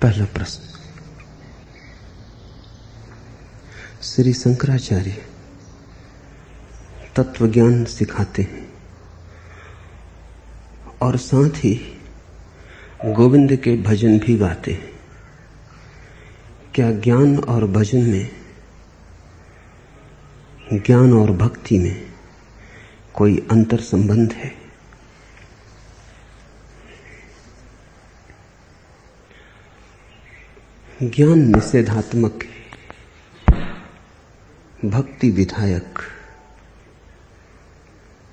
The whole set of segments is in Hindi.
पहला प्रश्न। श्री शंकराचार्य तत्व ज्ञान सिखाते हैं और साथ ही गोविंद के भजन भी गाते हैं। क्या ज्ञान और भजन में, ज्ञान और भक्ति में कोई अंतर संबंध है? ज्ञान निषेधात्मक है, भक्ति विधायक।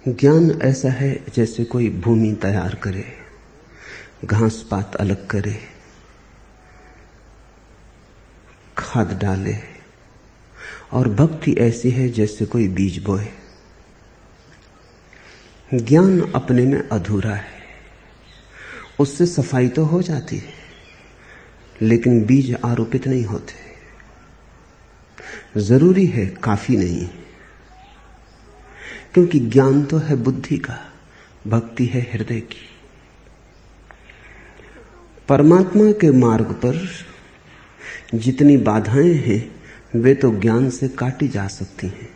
ज्ञान ऐसा है जैसे कोई भूमि तैयार करे, घास पात अलग करे, खाद डाले, और भक्ति ऐसी है जैसे कोई बीज बोए। ज्ञान अपने में अधूरा है, उससे सफाई तो हो जाती है लेकिन बीज आरोपित नहीं होते। जरूरी है, काफी नहीं, क्योंकि ज्ञान तो है बुद्धि का, भक्ति है हृदय की। परमात्मा के मार्ग पर जितनी बाधाएं हैं वे तो ज्ञान से काटी जा सकती हैं,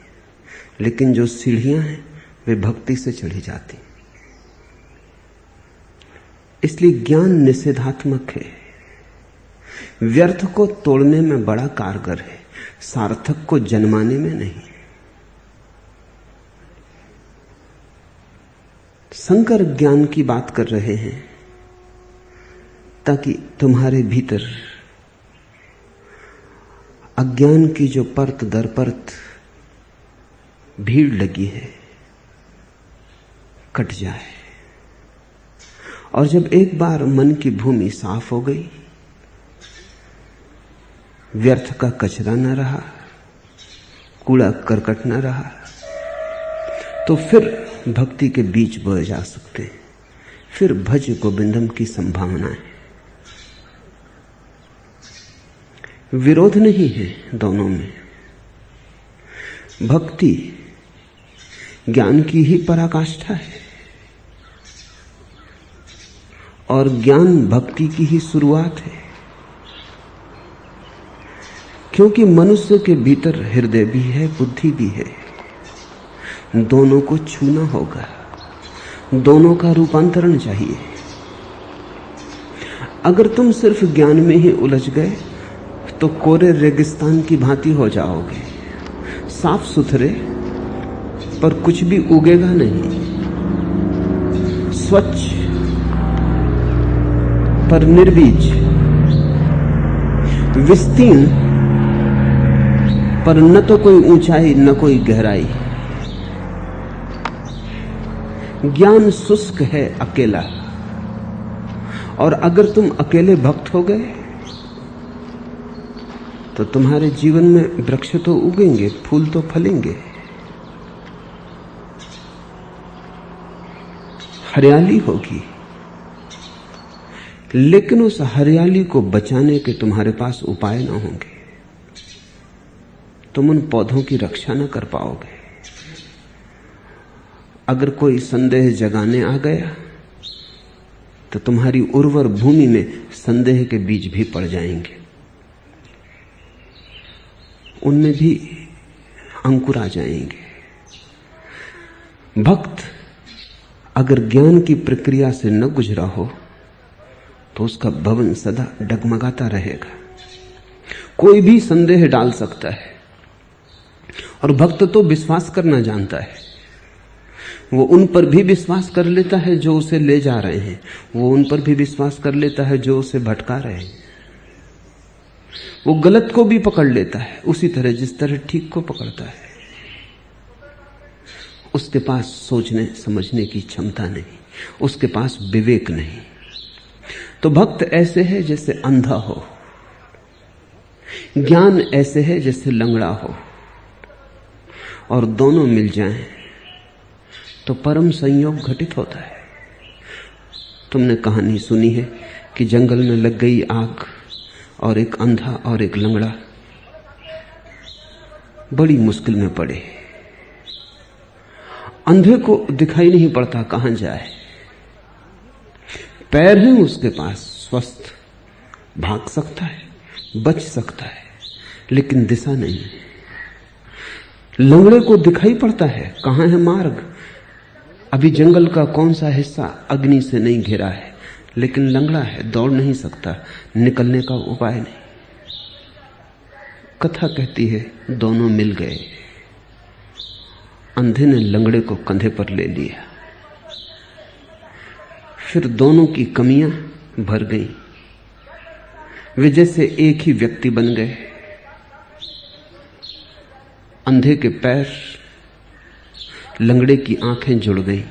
लेकिन जो सीढ़ियां हैं वे भक्ति से चढ़ी जाती हैं। इसलिए ज्ञान निषेधात्मक है, व्यर्थ को तोड़ने में बड़ा कारगर है, सार्थक को जन्माने में नहीं। शंकर ज्ञान की बात कर रहे हैं ताकि तुम्हारे भीतर अज्ञान की जो परत दर परत भीड़ लगी है कट जाए। और जब एक बार मन की भूमि साफ हो गई, व्यर्थ का कचरा न रहा, कूड़ा करकट न रहा, तो फिर भक्ति के बीज बोए जा सकते हैं। फिर भज गोविंदम की संभावना है। विरोध नहीं है दोनों में। भक्ति ज्ञान की ही पराकाष्ठा है और ज्ञान भक्ति की ही शुरुआत है, क्योंकि मनुष्य के भीतर हृदय भी है, बुद्धि भी है। दोनों को छूना होगा, दोनों का रूपांतरण चाहिए। अगर तुम सिर्फ ज्ञान में ही उलझ गए तो कोरे रेगिस्तान की भांति हो जाओगे, साफ सुथरे पर कुछ भी उगेगा नहीं, स्वच्छ पर निर्बीज, विस्तीर्ण पर न तो कोई ऊंचाई न कोई गहराई। ज्ञान शुष्क है, अकेला। और अगर तुम अकेले भक्त हो गए तो तुम्हारे जीवन में वृक्ष तो उगेंगे, फूल तो फलेंगे, हरियाली होगी, लेकिन उस हरियाली को बचाने के तुम्हारे पास उपाय ना होंगे। तुम उन पौधों की रक्षा न कर पाओगे। अगर कोई संदेह जगाने आ गया तो तुम्हारी उर्वर भूमि में संदेह के बीज भी पड़ जाएंगे, उनमें भी अंकुर आ जाएंगे। भक्त अगर ज्ञान की प्रक्रिया से न गुजरा हो तो उसका भवन सदा डगमगाता रहेगा। कोई भी संदेह डाल सकता है, और भक्त तो विश्वास करना जानता है। वो उन पर भी विश्वास कर लेता है जो उसे ले जा रहे हैं, वो उन पर भी विश्वास कर लेता है जो उसे भटका रहे हैं। वो गलत को भी पकड़ लेता है उसी तरह जिस तरह ठीक को पकड़ता है। उसके पास सोचने समझने की क्षमता नहीं, उसके पास विवेक नहीं। तो भक्त ऐसे है जैसे अंधा हो, ज्ञान ऐसे है जैसे लंगड़ा हो, और दोनों मिल जाएं तो परम संयोग घटित होता है। तुमने कहानी सुनी है कि जंगल में लग गई आग और एक अंधा और एक लंगड़ा बड़ी मुश्किल में पड़े। अंधे को दिखाई नहीं पड़ता कहां जाए, पैर हैं उसके पास स्वस्थ, भाग सकता है, बच सकता है, लेकिन दिशा नहीं। लंगड़े को दिखाई पड़ता है कहां है मार्ग। अभी जंगल का कौन सा हिस्सा अग्नि से नहीं घिरा है, लेकिन लंगड़ा है, दौड़ नहीं सकता, निकलने का उपाय नहीं। कथा कहती है दोनों मिल गए। अंधे ने लंगड़े को कंधे पर ले लिया, फिर दोनों की कमियां भर गईं। वे जैसे एक ही व्यक्ति बन गए। अंधे के पैर, लंगड़े की आंखें जुड़ गईं।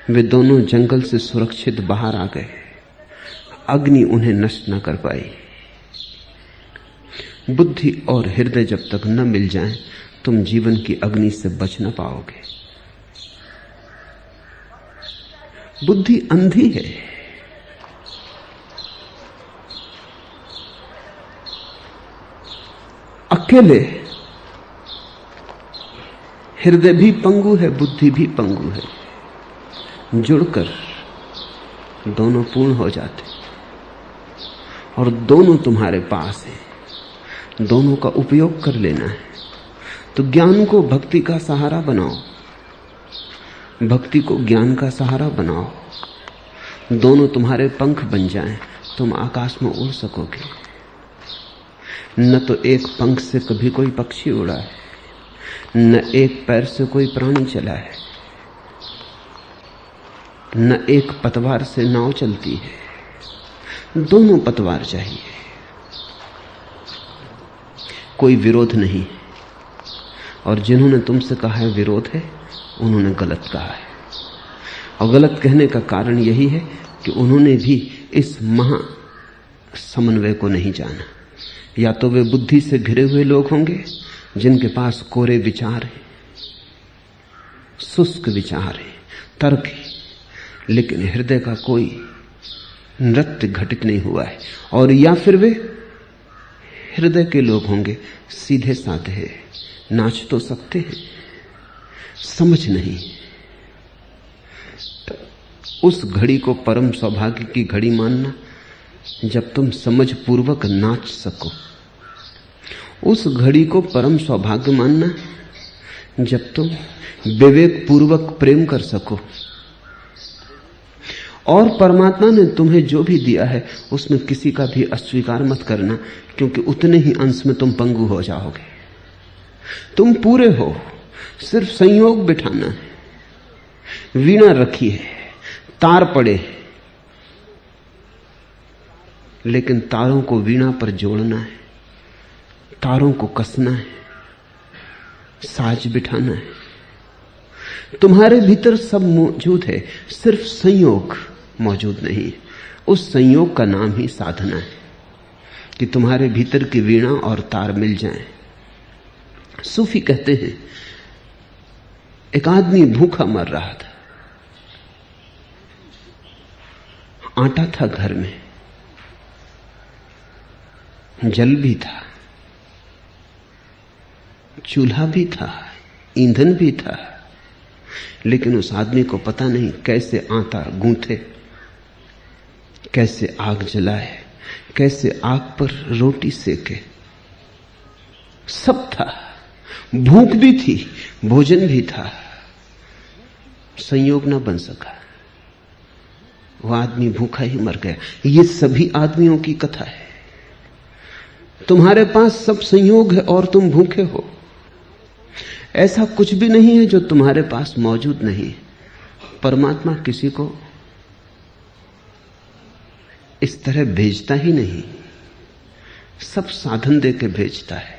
वे दोनों जंगल से सुरक्षित बाहर आ गए। अग्नि उन्हें नष्ट न कर पाई। बुद्धि और हृदय जब तक न मिल जाएं, तुम जीवन की अग्नि से बच न पाओगे। बुद्धि अंधी है। अकेले हृदय भी पंगु है, बुद्धि भी पंगु है। जुड़कर दोनों पूर्ण हो जाते और दोनों तुम्हारे पास है। दोनों का उपयोग कर लेना है। तो ज्ञान को भक्ति का सहारा बनाओ, भक्ति को ज्ञान का सहारा बनाओ। दोनों तुम्हारे पंख बन जाएं, तुम आकाश में उड़ सकोगे। न तो एक पंख से कभी कोई पक्षी उड़ा है, न एक पैर से कोई प्राणी चला है, न एक पतवार से नाव चलती है। दोनों पतवार चाहिए। कोई विरोध नहीं। और जिन्होंने तुमसे कहा है विरोध है, उन्होंने गलत कहा है। और गलत कहने का कारण यही है कि उन्होंने भी इस महा समन्वय को नहीं जाना। या तो वे बुद्धि से घिरे हुए लोग होंगे जिनके पास कोरे विचार हैं, शुष्क विचार हैं, तर्क है, लेकिन हृदय का कोई नृत्य घटित नहीं हुआ है। और या फिर वे हृदय के लोग होंगे, सीधे साधे, नाच तो सकते हैं, समझ नहीं। उस घड़ी को परम सौभाग्य की घड़ी मानना जब तुम समझ पूर्वक नाच सको। उस घड़ी को परम सौभाग्य मानना जब तुम विवेक पूर्वक प्रेम कर सको। और परमात्मा ने तुम्हें जो भी दिया है उसमें किसी का भी अस्वीकार मत करना, क्योंकि उतने ही अंश में तुम पंगु हो जाओगे। तुम पूरे हो, सिर्फ संयोग बिठाना है। वीणा रखी है, तार पड़े, लेकिन तारों को वीणा पर जोड़ना है, तारों को कसना है, साज बिठाना है। तुम्हारे भीतर सब मौजूद है, सिर्फ संयोग मौजूद नहीं है। उस संयोग का नाम ही साधना है कि तुम्हारे भीतर की वीणा और तार मिल जाएं। सूफी कहते हैं एक आदमी भूखा मर रहा था, आटा था घर में, जल भी था, चूल्हा भी था, ईंधन भी था, लेकिन उस आदमी को पता नहीं कैसे आटा गूंथे, कैसे आग जलाए, कैसे आग पर रोटी सेके। सब था, भूख भी थी, भोजन भी था, संयोग न बन सका। वह आदमी भूखा ही मर गया। ये सभी आदमियों की कथा है। तुम्हारे पास सब संयोग है और तुम भूखे हो। ऐसा कुछ भी नहीं है जो तुम्हारे पास मौजूद नहीं। परमात्मा किसी को इस तरह भेजता ही नहीं, सब साधन दे के भेजता है,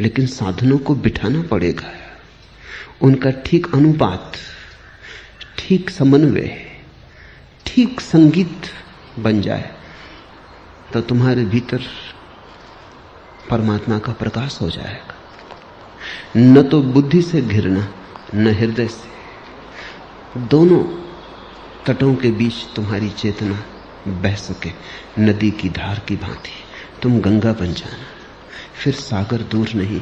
लेकिन साधनों को बिठाना पड़ेगा। उनका ठीक अनुपात, ठीक समन्वय, ठीक संगीत बन जाए तो तुम्हारे भीतर परमात्मा का प्रकाश हो जाएगा। न तो बुद्धि से घिरना, न हृदय से। दोनों तटों के बीच तुम्हारी चेतना बह सके, नदी की धार की भांति तुम गंगा बन जाना, फिर सागर दूर नहीं।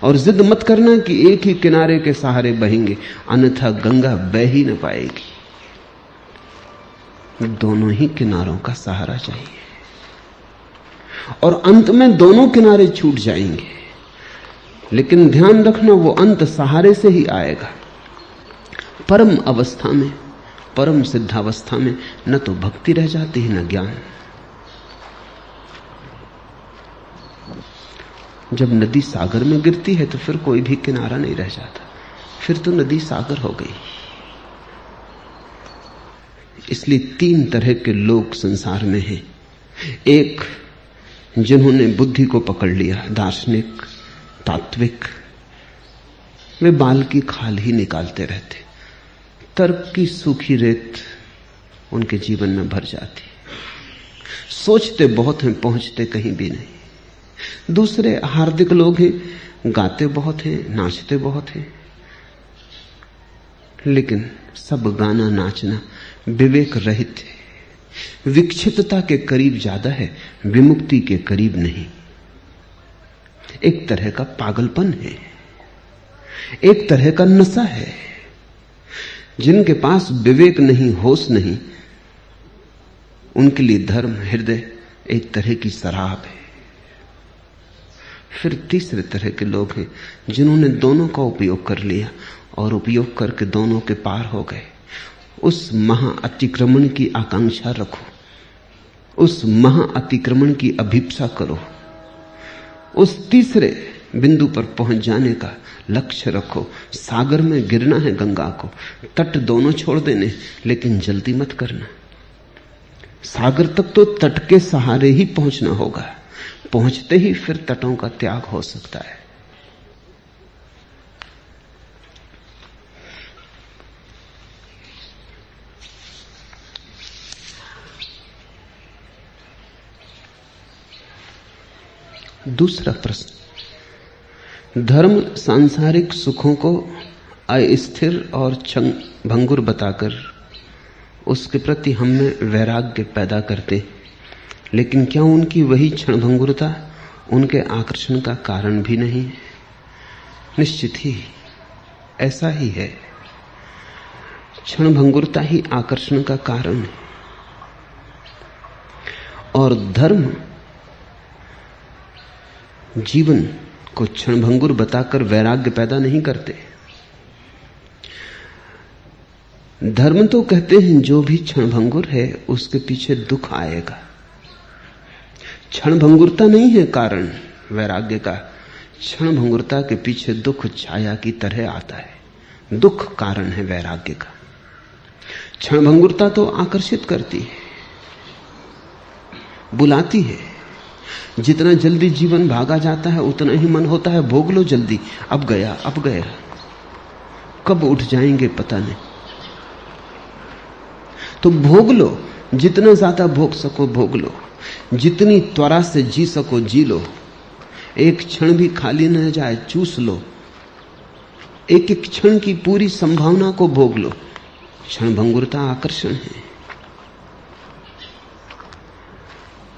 और जिद मत करना कि एक ही किनारे के सहारे बहेंगे, अन्यथा गंगा बह ही न पाएगी। दोनों ही किनारों का सहारा चाहिए, और अंत में दोनों किनारे छूट जाएंगे। लेकिन ध्यान रखना, वो अंत सहारे से ही आएगा। परम अवस्था में, परम सिद्धावस्था में न तो भक्ति रह जाती है न ज्ञान। जब नदी सागर में गिरती है तो फिर कोई भी किनारा नहीं रह जाता, फिर तो नदी सागर हो गई। इसलिए 3 तरह के लोग संसार में हैं। एक, जिन्होंने बुद्धि को पकड़ लिया, दार्शनिक, तात्विक, वे बाल की खाल ही निकालते रहते, तर्क की सूखी रेत उनके जीवन में भर जाती, सोचते बहुत हैं, पहुंचते कहीं भी नहीं। दूसरे हार्दिक लोग हैं, गाते बहुत हैं, नाचते बहुत हैं, लेकिन सब गाना नाचना विवेक रहित है, विक्षिप्तता के करीब ज्यादा है, विमुक्ति के करीब नहीं। एक तरह का पागलपन है, एक तरह का नशा है। जिनके पास विवेक नहीं, होश नहीं, उनके लिए धर्म, हृदय एक तरह की शराब है। फिर तीसरे तरह के लोग हैं जिन्होंने दोनों का उपयोग कर लिया और उपयोग करके दोनों के पार हो गए। उस महा अतिक्रमण की आकांक्षा रखो, उस महा अतिक्रमण की अभिप्सा करो, उस तीसरे बिंदु पर पहुंच जाने का लक्ष्य रखो। सागर में गिरना है गंगा को, तट दोनों छोड़ देने, लेकिन जल्दी मत करना। सागर तक तो तट के सहारे ही पहुंचना होगा, पहुंचते ही फिर तटों का त्याग हो सकता है। दूसरा प्रश्न, धर्म सांसारिक सुखों को अस्थिर और क्षण भंगुर बताकर उसके प्रति हम में वैराग्य पैदा करते, लेकिन क्या उनकी वही क्षण भंगुरता उनके आकर्षण का कारण भी नहीं है? निश्चित ही ऐसा ही है। क्षण भंगुरता ही आकर्षण का कारण है, और धर्म जीवन को क्षणभंगुर बताकर वैराग्य पैदा नहीं करते। धर्म तो कहते हैं जो भी क्षणभंगुर है उसके पीछे दुख आएगा। क्षणभंगुरता नहीं है कारण वैराग्य का, क्षणभंगुरता के पीछे दुख छाया की तरह आता है। दुख कारण है वैराग्य का। क्षणभंगुरता तो आकर्षित करती है, बुलाती है। जितना जल्दी जीवन भागा जाता है उतना ही मन होता है भोग लो जल्दी, अब गया अब गया, कब उठ जाएंगे पता नहीं। तो भोग लो, जितना ज्यादा भोग सको भोग लो, जितनी त्वरा से जी सको जी लो, एक क्षण भी खाली न जाए चूस लो, एक एक क्षण की पूरी संभावना को भोग लो। क्षणभंगुरता आकर्षण है।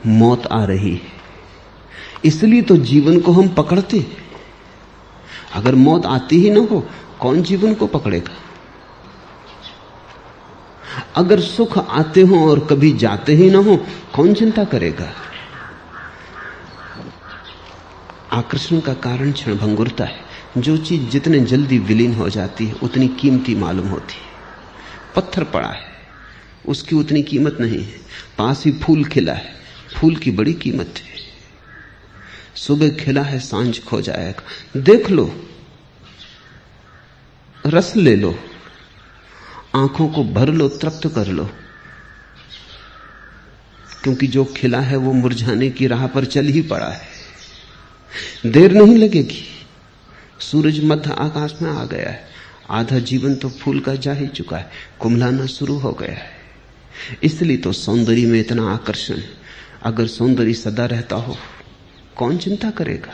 मौत आ रही है इसलिए तो जीवन को हम पकड़ते हैं। अगर मौत आती ही ना हो कौन जीवन को पकड़ेगा? अगर सुख आते हो और कभी जाते ही ना हो कौन चिंता करेगा? आकर्षण का कारण क्षणभंगुरता है। जो चीज जितने जल्दी विलीन हो जाती है उतनी कीमती मालूम होती है। पत्थर पड़ा है उसकी उतनी कीमत नहीं है, पास ही फूल खिला है, फूल की बड़ी कीमत है। सुबह खिला है सांझ खो जाएगा। देख लो, रस ले लो, आंखों को भर लो, तृप्त कर लो, क्योंकि जो खिला है वो मुरझाने की राह पर चल ही पड़ा है। देर नहीं लगेगी। सूरज मध्य आकाश में आ गया है, आधा जीवन तो फूल का जा ही चुका है, कुम्हलाना शुरू हो गया है। इसलिए तो सौंदर्य में इतना आकर्षण है। अगर सौंदर्य सदा रहता हो कौन चिंता करेगा?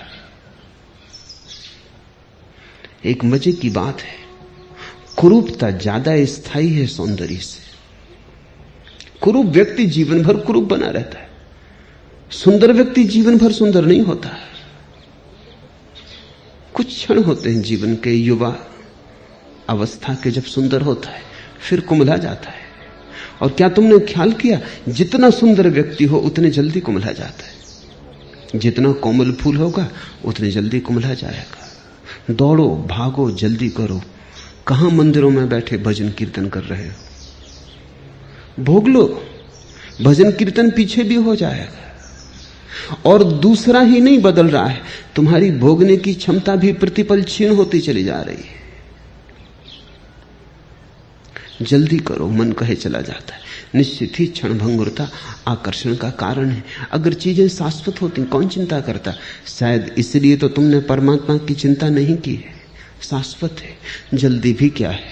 एक मजे की बात है, कुरूपता ज्यादा स्थायी है सौंदर्य से। कुरूप व्यक्ति जीवन भर कुरूप बना रहता है, सुंदर व्यक्ति जीवन भर सुंदर नहीं होता। कुछ क्षण होते हैं जीवन के, युवा अवस्था के, जब सुंदर होता है फिर कुम्हला जाता है। और क्या तुमने ख्याल किया, जितना सुंदर व्यक्ति हो उतने जल्दी कुम्हला जाता है, जितना कोमल फूल होगा उतने जल्दी कुम्हला जाएगा। दौड़ो, भागो, जल्दी करो। कहां मंदिरों में बैठे भजन कीर्तन कर रहे हो? भोग लो, भजन कीर्तन पीछे भी हो जाएगा। और दूसरा ही नहीं बदल रहा है, तुम्हारी भोगने की क्षमता भी प्रतिपल क्षीण होती चली जा रही है। जल्दी करो, मन कहे चला जाता है। निश्चित ही क्षणभंगुरता आकर्षण का कारण है। अगर चीजें शाश्वत होती कौन चिंता करता? शायद इसलिए तो तुमने परमात्मा की चिंता नहीं की है। शाश्वत है, जल्दी भी क्या है।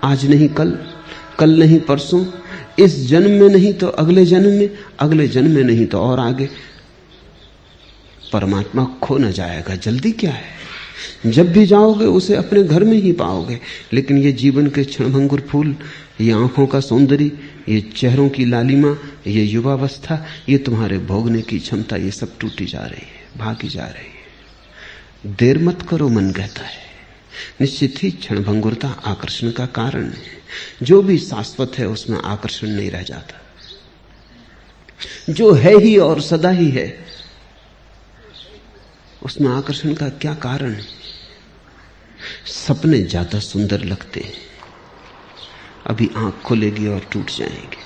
आज नहीं कल, कल नहीं परसों, इस जन्म में नहीं तो अगले जन्म में, अगले जन्म में नहीं तो और आगे परमात्मा खो न जाएगा। जल्दी क्या है? जब भी जाओगे उसे अपने घर में ही पाओगे। लेकिन ये जीवन के क्षणभंगुर फूल, ये आंखों का सौंदर्य, ये चेहरों की लालिमा, ये युवावस्था, ये तुम्हारे भोगने की क्षमता, ये सब टूटी जा रही है, भागी जा रही है। देर मत करो, मन कहता है। निश्चित ही क्षणभंगुरता आकर्षण का कारण है। जो भी शाश्वत है उसमें आकर्षण नहीं रह जाता। जो है ही और सदा ही है उसमें आकर्षण का क्या कारण है? सपने ज्यादा सुंदर लगते हैं, अभी आंख खुलेगी और टूट जाएंगे।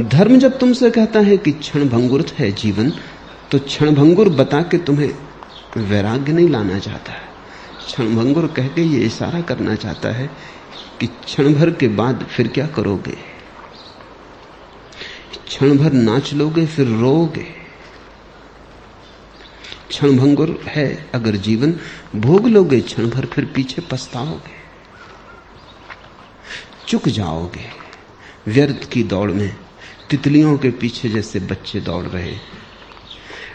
धर्म जब तुमसे कहता है कि क्षणभंगुर है जीवन, तो क्षणभंगुर बता के तुम्हें वैराग्य नहीं लाना चाहता है। क्षणभंगुर कह के ये इशारा करना चाहता है कि क्षण भर के बाद फिर क्या करोगे? क्षण भर नाच लोगे फिर रोओगे। क्षणभंगुर है अगर जीवन, भोग लोगे क्षण भर फिर पीछे पछताओगे, चुक जाओगे। व्यर्थ की दौड़ में तितलियों के पीछे जैसे बच्चे दौड़ रहे,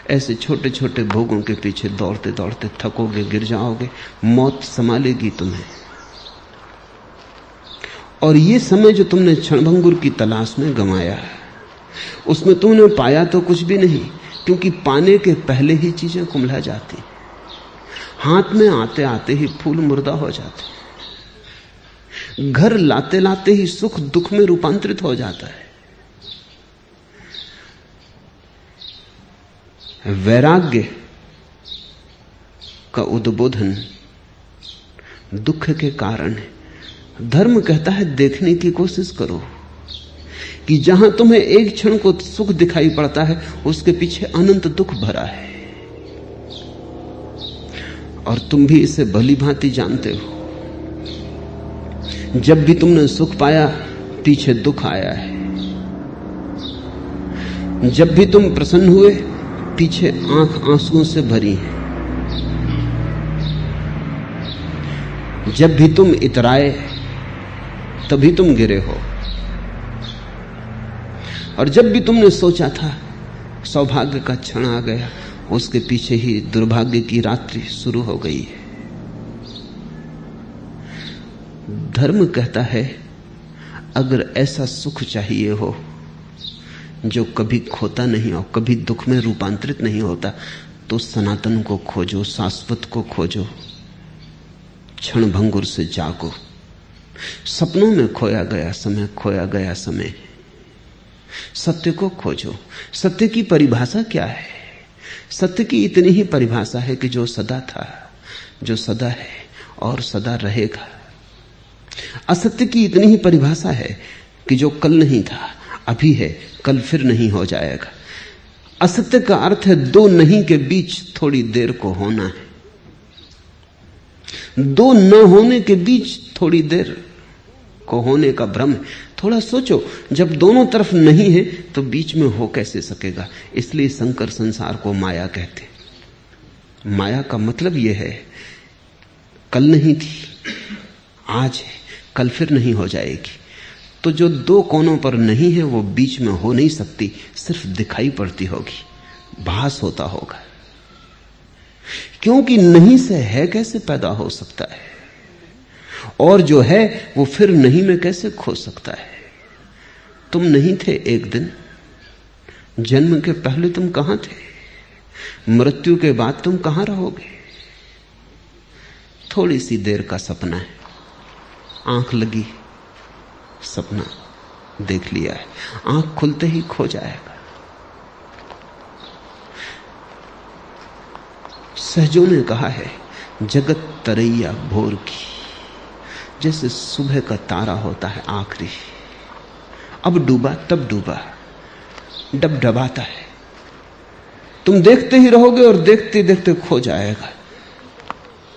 ऐसे छोटे छोटे भोगों के पीछे दौड़ते दौड़ते थकोगे, गिर जाओगे, मौत संभालेगी तुम्हें। और ये समय जो तुमने क्षणभंगुर की तलाश में गंवाया, उसमें तुमने पाया तो कुछ भी नहीं, क्योंकि पाने के पहले ही चीजें कुम्हला जाती। हाथ में आते आते ही फूल मुर्दा हो जाते। घर लाते लाते ही सुख दुख में रूपांतरित हो जाता है। वैराग्य का उद्बोधन दुख के कारण है। धर्म कहता है देखने की कोशिश करो कि जहां तुम्हें एक क्षण को सुख दिखाई पड़ता है उसके पीछे अनंत दुख भरा है, और तुम भी इसे भली भांति जानते हो। जब भी तुमने सुख पाया पीछे दुख आया है। जब भी तुम प्रसन्न हुए पीछे आंख आंसुओं से भरी है। जब भी तुम इतराए तभी तुम गिरे हो, और जब भी तुमने सोचा था सौभाग्य का क्षण आ गया, उसके पीछे ही दुर्भाग्य की रात्रि शुरू हो गई है। धर्म कहता है अगर ऐसा सुख चाहिए हो जो कभी खोता नहीं और कभी दुख में रूपांतरित नहीं होता, तो सनातन को खोजो, शाश्वत को खोजो, क्षणभंगुर से जागो। सपनों में खोया गया समय, खोया गया समय। सत्य को खोजो। सत्य की परिभाषा क्या है? सत्य की इतनी ही परिभाषा है कि जो सदा था, जो सदा है और सदा रहेगा। असत्य की इतनी ही परिभाषा है कि जो कल नहीं था, अभी है, कल फिर नहीं हो जाएगा। असत्य का अर्थ है दो नहीं के बीच थोड़ी देर को होना है। दो न होने के बीच थोड़ी देर को होने का भ्रम है। थोड़ा सोचो, जब दोनों तरफ नहीं है तो बीच में हो कैसे सकेगा? इसलिए शंकर संसार को माया कहते। माया का मतलब यह है कल नहीं थी, आज है, कल फिर नहीं हो जाएगी। तो जो दो कोनों पर नहीं है वो बीच में हो नहीं सकती, सिर्फ दिखाई पड़ती होगी, भास होता होगा। क्योंकि नहीं से है कैसे पैदा हो सकता है, और जो है वो फिर नहीं में कैसे खो सकता है? तुम नहीं थे एक दिन, जन्म के पहले तुम कहां थे? मृत्यु के बाद तुम कहां रहोगे? थोड़ी सी देर का सपना है, आंख लगी, सपना देख लिया है, आंख खुलते ही खो जाएगा। सहजों ने कहा है, जगत तरैया भोर की, जैसे सुबह का तारा होता है आखिरी, अब डूबा तब डूबा, डबडबाता है। तुम देखते ही रहोगे और देखते देखते खो जाएगा।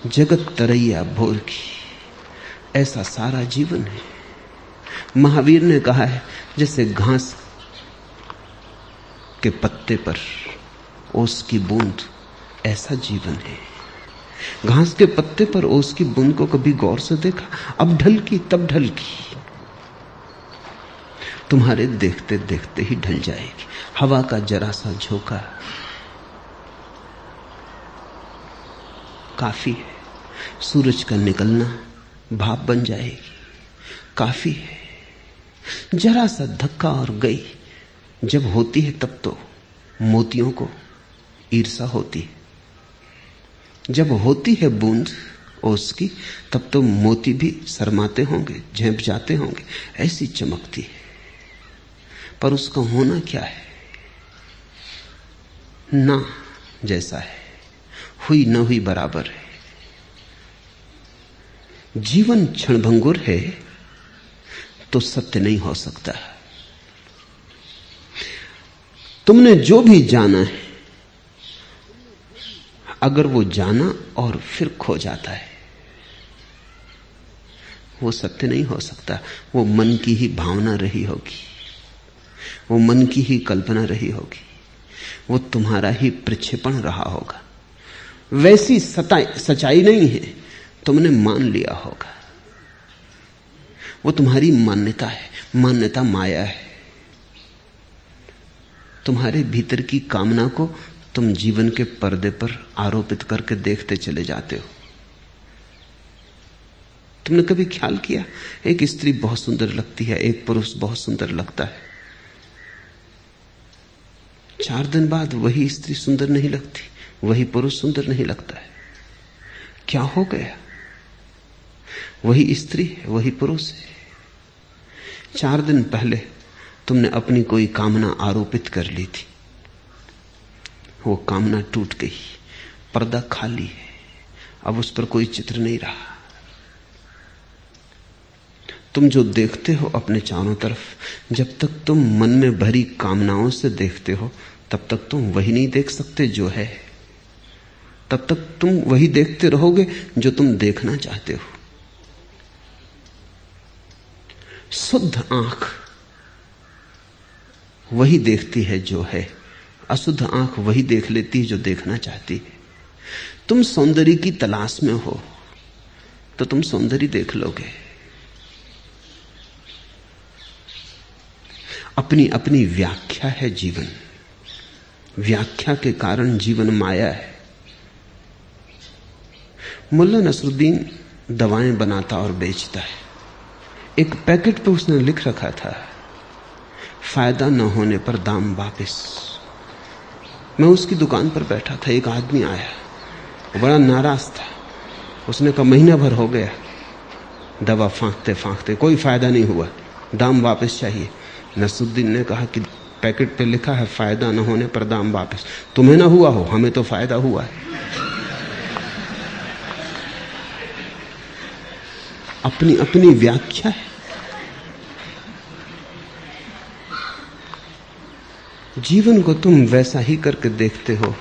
जगत तरैया भोर की, ऐसा सारा जीवन है। महावीर ने कहा है, जैसे घास के पत्ते पर ओस की बूंद, ऐसा जीवन है। घास के पत्ते पर ओस की बूंद को कभी गौर से देखा? अब ढलकी तब ढलकी, तुम्हारे देखते देखते ही ढल जाएगी। हवा का जरा सा झोंका काफी है, सूरज का निकलना भाप बन जाएगी, काफी है। जरा सा धक्का और गई। जब होती है तब तो मोतियों को ईर्षा होती है, जब होती है बूंद ओस की तब तो मोती भी शर्माते होंगे, झेंप जाते होंगे, ऐसी चमकती है। पर उसका होना क्या है? ना जैसा है, हुई न हुई बराबर है। जीवन क्षणभंगुर है तो सत्य नहीं हो सकता। तुमने जो भी जाना है, अगर वो जाना और फिर खो जाता है, वो सत्य नहीं हो सकता। वो मन की ही भावना रही होगी, वो मन की ही कल्पना रही होगी, वो तुम्हारा ही प्रक्षेपण रहा होगा। वैसी सच्चाई नहीं है, तुमने मान लिया होगा। वो तुम्हारी मान्यता है, मान्यता माया है। तुम्हारे भीतर की कामना को तुम जीवन के पर्दे पर आरोपित करके देखते चले जाते हो। तुमने कभी ख्याल किया, एक स्त्री बहुत सुंदर लगती है, एक पुरुष बहुत सुंदर लगता है, 4 दिन बाद वही स्त्री सुंदर नहीं लगती, वही पुरुष सुंदर नहीं लगता है। क्या हो गया? वही स्त्री है, वही पुरुष है। 4 दिन पहले तुमने अपनी कोई कामना आरोपित कर ली थी, वो कामना टूट गई, पर्दा खाली है, अब उस पर कोई चित्र नहीं रहा। तुम जो देखते हो अपने चारों तरफ, जब तक तुम मन में भरी कामनाओं से देखते हो तब तक तुम वही नहीं देख सकते जो है। तब तक तुम वही देखते रहोगे जो तुम देखना चाहते हो। शुद्ध आंख वही देखती है जो है, अशुद्ध आंख वही देख लेती है जो देखना चाहती है। तुम सौंदर्य की तलाश में हो तो तुम सौंदर्य देख लोगे। अपनी अपनी व्याख्या है जीवन, व्याख्या के कारण जीवन माया है। मुल्ला नसरुद्दीन दवाएं बनाता और बेचता है। एक पैकेट पे उसने लिख रखा था, फायदा न होने पर दाम वापस। मैं उसकी दुकान पर बैठा था, एक आदमी आया, बड़ा नाराज था। उसने कहा महीना भर हो गया दवा फांकते फांकते, कोई फायदा नहीं हुआ, दाम वापस चाहिए। नसरुद्दीन ने कहा कि पैकेट पे लिखा है फायदा न होने पर दाम वापस, तुम्हें ना हुआ हो, हमें तो फायदा हुआ है। अपनी अपनी व्याख्या है। जीवन को तुम वैसा ही करके देखते हो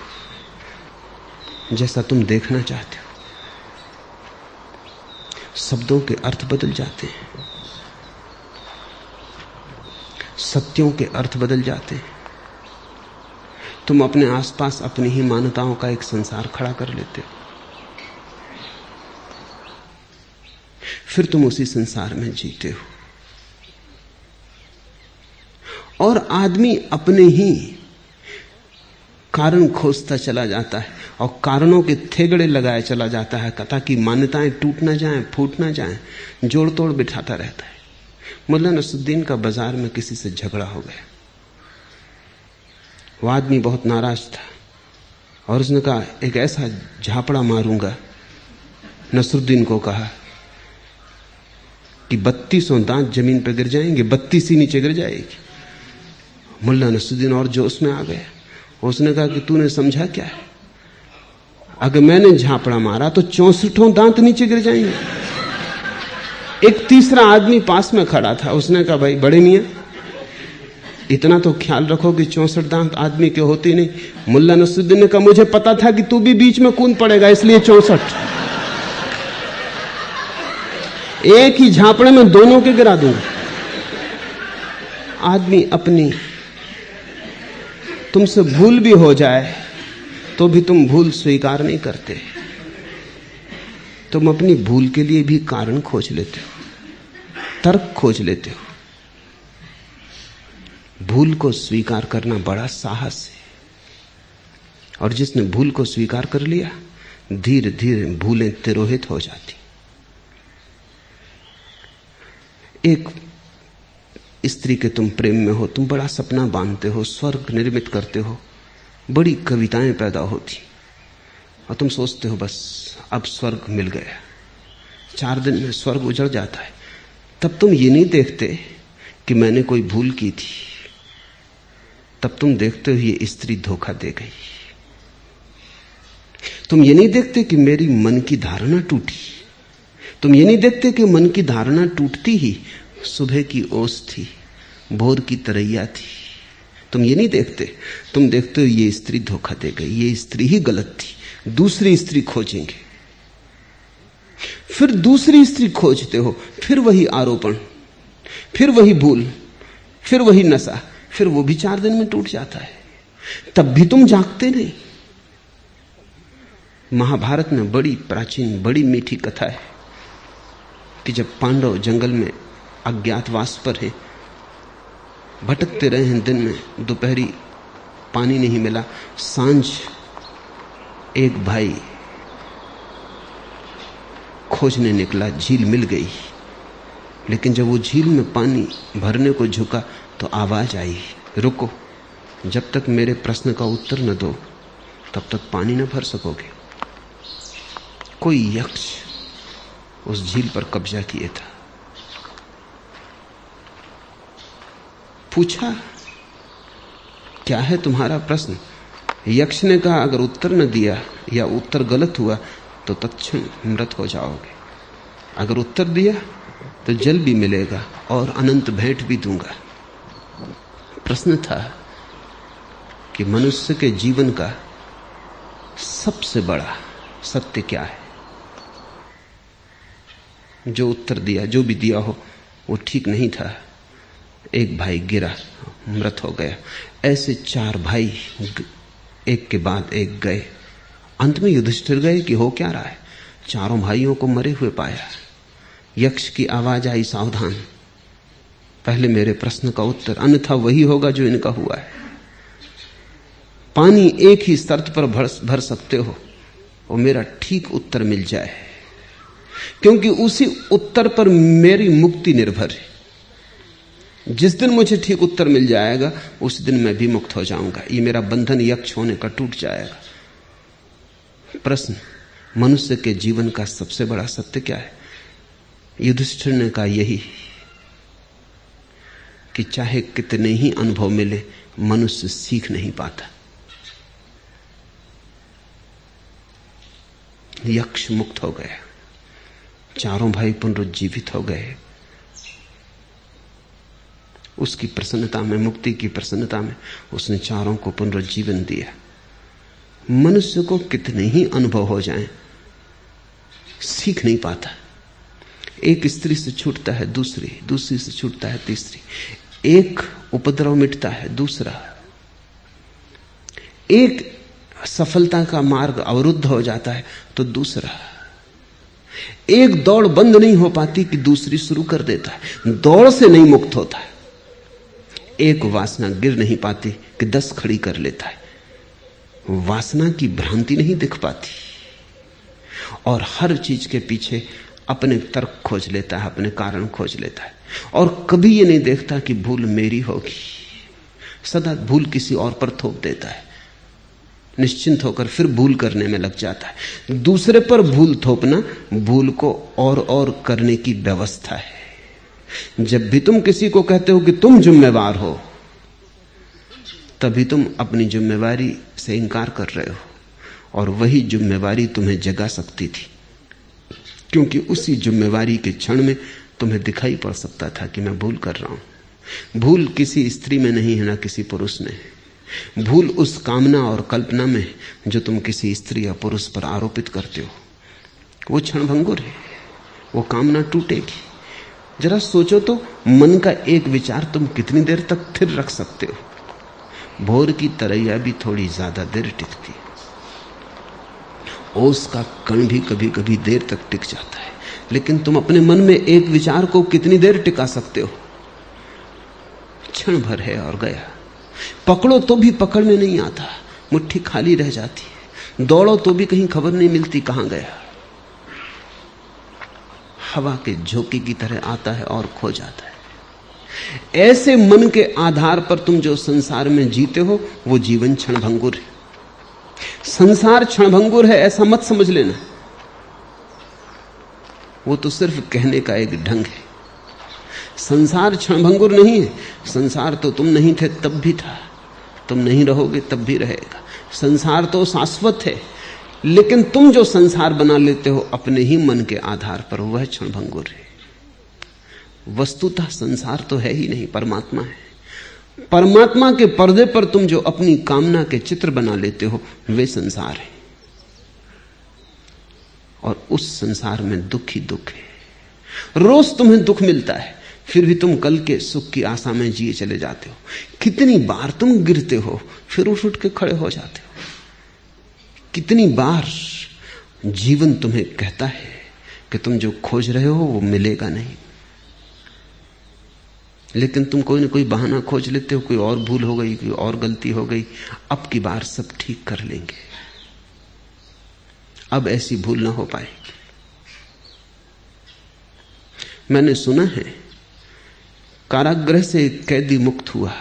जैसा तुम देखना चाहते हो। शब्दों के अर्थ बदल जाते हैं, सत्यों के अर्थ बदल जाते हैं। तुम अपने आसपास अपनी ही मान्यताओं का एक संसार खड़ा कर लेते हो, फिर तुम उसी संसार में जीते हो। और आदमी अपने ही कारण खोजता चला जाता है और कारणों के थेगड़े लगाए चला जाता है ताकि मान्यताएं टूट ना जाएं, फूट ना जाएं, जोड़ तोड़ बिठाता रहता है। मुल्ला नसरुद्दीन का बाजार में किसी से झगड़ा हो गया। वो आदमी बहुत नाराज था और उसने कहा एक ऐसा झापड़ा मारूंगा, नसरुद्दीन को कहा कि 32 दांत जमीन पर गिर जाएंगे, 32 ही नीचे गिर जाएगी। मुल्ला नसरुद्दीन और जोश में आ गया। उसने कहा कि तूने समझा क्या है? अगर मैंने झापड़ा मारा तो 64 दांत नीचे गिर जाएंगे। एक तीसरा आदमी पास में खड़ा था, उसने कहा भाई बड़े मियां, इतना तो ख्याल रखो कि 64 दांत आदमी के होती नहीं। मुल्ला नसरुद्दीन ने कहा मुझे पता था कि तू भी बीच में कूद पड़ेगा, इसलिए 64। एक ही झापड़े में दोनों के गिरा दूंगा। आदमी अपनी तुमसे भूल भी हो जाए तो भी तुम भूल स्वीकार नहीं करते। तुम अपनी भूल के लिए भी कारण खोज लेते हो, तर्क खोज लेते हो। भूल को स्वीकार करना बड़ा साहस है, और जिसने भूल को स्वीकार कर लिया, धीरे धीरे भूलें तिरोहित हो जाती। एक स्त्री के तुम प्रेम में हो, तुम बड़ा सपना बांधते हो, स्वर्ग निर्मित करते हो, बड़ी कविताएं पैदा होती, और तुम सोचते हो बस अब स्वर्ग मिल गया। 4 दिन में स्वर्ग उजड़ जाता है। तब तुम ये नहीं देखते कि मैंने कोई भूल की थी, तब तुम देखते हो ये स्त्री धोखा दे गई। तुम ये नहीं देखते कि मेरी मन की धारणा टूटी। तुम ये नहीं देखते कि मन की धारणा टूटती ही सुबह की ओस थी, भोर की तरैया थी। तुम ये नहीं देखते। तुम देखते हो ये स्त्री धोखा दे गई, ये स्त्री ही गलत थी, दूसरी स्त्री खोजेंगे। फिर दूसरी स्त्री खोजते हो, फिर वही आरोपण, फिर वही भूल, फिर वही नशा, फिर वो भी 4 दिन में टूट जाता है। तब भी तुम जागते नहीं। महाभारत में बड़ी प्राचीन बड़ी मीठी कथा है कि जब पांडव जंगल में अज्ञातवास पर हैं, भटकते रहे हैं, दिन में दोपहरी पानी नहीं मिला, सांझ एक भाई खोजने निकला, झील मिल गई। लेकिन जब वो झील में पानी भरने को झुका तो आवाज आई, रुको, जब तक मेरे प्रश्न का उत्तर न दो तब तक पानी न भर सकोगे। कोई यक्ष उस झील पर कब्जा किए था। पूछा, क्या है तुम्हारा प्रश्न? यक्ष ने कहा, अगर उत्तर न दिया या उत्तर गलत हुआ तो तत्क्षण मृत हो जाओगे। अगर उत्तर दिया तो जल भी मिलेगा और अनंत भेंट भी दूंगा। प्रश्न था कि मनुष्य के जीवन का सबसे बड़ा सत्य क्या है? जो उत्तर दिया, जो भी दिया हो, वो ठीक नहीं था। एक भाई गिरा, मृत हो गया। ऐसे 4 भाई एक के बाद एक गए। अंत में युधिष्ठिर गए कि हो क्या रहा है। चारों भाइयों को मरे हुए पाया। यक्ष की आवाज आई, सावधान, पहले मेरे प्रश्न का उत्तर, अन्यथा वही होगा जो इनका हुआ है। पानी एक ही शर्त पर भर सकते हो, और मेरा ठीक उत्तर मिल जाए, क्योंकि उसी उत्तर पर मेरी मुक्ति निर्भर है। जिस दिन मुझे ठीक उत्तर मिल जाएगा उस दिन मैं भी मुक्त हो जाऊंगा। ये मेरा बंधन यक्ष होने का टूट जाएगा। प्रश्न, मनुष्य के जीवन का सबसे बड़ा सत्य क्या है? युधिष्ठिर ने कहा, यही कि चाहे कितने ही अनुभव मिले, मनुष्य सीख नहीं पाता। यक्ष मुक्त हो गया, चारों भाई पुनरुज्जीवित हो गए। उसकी प्रसन्नता में, मुक्ति की प्रसन्नता में उसने चारों को पुनरुज्जीवन दिया। मनुष्य को कितने ही अनुभव हो जाएं, सीख नहीं पाता। एक स्त्री से छूटता है दूसरी, दूसरी से छूटता है तीसरी, एक उपद्रव मिटता है दूसरा, एक सफलता का मार्ग अवरुद्ध हो जाता है तो दूसरा, एक दौड़ बंद नहीं हो पाती कि दूसरी शुरू कर देता है, दौड़ से नहीं मुक्त होता है। एक वासना गिर नहीं पाती कि 10 खड़ी कर लेता है, वासना की भ्रांति नहीं दिख पाती, और हर चीज के पीछे अपने तर्क खोज लेता है, अपने कारण खोज लेता है, और कभी ये नहीं देखता कि भूल मेरी होगी। सदा भूल किसी और पर थोप देता है, निश्चिंत होकर फिर भूल करने में लग जाता है। दूसरे पर भूल थोपना भूल को और करने की व्यवस्था है। जब भी तुम किसी को कहते हो कि तुम जिम्मेवार हो, तभी तुम अपनी जिम्मेवारी से इंकार कर रहे हो, और वही जिम्मेवारी तुम्हें जगा सकती थी, क्योंकि उसी जिम्मेवारी के क्षण में तुम्हें दिखाई पड़ सकता था कि मैं भूल कर रहा हूं। भूल किसी स्त्री में नहीं है, ना किसी पुरुष में। भूल उस कामना और कल्पना में जो तुम किसी स्त्री या पुरुष पर आरोपित करते हो। वो क्षणभंगुर है, वो कामना टूटेगी। जरा सोचो तो, मन का एक विचार तुम कितनी देर तक स्थिर रख सकते हो? भोर की तरैया भी थोड़ी ज्यादा देर टिकती है, ओस का कण भी कभी कभी देर तक टिक जाता है, लेकिन तुम अपने मन में एक विचार को कितनी देर टिका सकते हो? क्षण भर है और गया। पकड़ो तो भी पकड़ में नहीं आता, मुट्ठी खाली रह जाती है। दौड़ो तो भी कहीं खबर नहीं मिलती कहां गया। हवा के झोंके की तरह आता है और खो जाता है। ऐसे मन के आधार पर तुम जो संसार में जीते हो, वो जीवन क्षणभंगुर है। संसार क्षणभंगुर है ऐसा मत समझ लेना, वो तो सिर्फ कहने का एक ढंग है। संसार क्षणभंगुर नहीं है। संसार तो तुम नहीं थे तब भी था, तुम नहीं रहोगे तब भी रहेगा। संसार तो शाश्वत है, लेकिन तुम जो संसार बना लेते हो अपने ही मन के आधार पर, वह क्षणभंगुर है। वस्तुतः संसार तो है ही नहीं, परमात्मा है। परमात्मा के पर्दे पर तुम जो अपनी कामना के चित्र बना लेते हो, वे संसार है। और उस संसार में दुख ही दुख है। रोज तुम्हें दुख मिलता है, फिर भी तुम कल के सुख की आशा में जिए चले जाते हो। कितनी बार तुम गिरते हो, फिर उठ के खड़े हो जाते हो। कितनी बार जीवन तुम्हें कहता है कि तुम जो खोज रहे हो वो मिलेगा नहीं, लेकिन तुम कोई ना कोई बहाना खोज लेते हो। कोई और भूल हो गई, कोई और गलती हो गई, अब की बार सब ठीक कर लेंगे, अब ऐसी भूल ना हो पाएगी। मैंने सुना है कारागृह से एक कैदी मुक्त हुआ,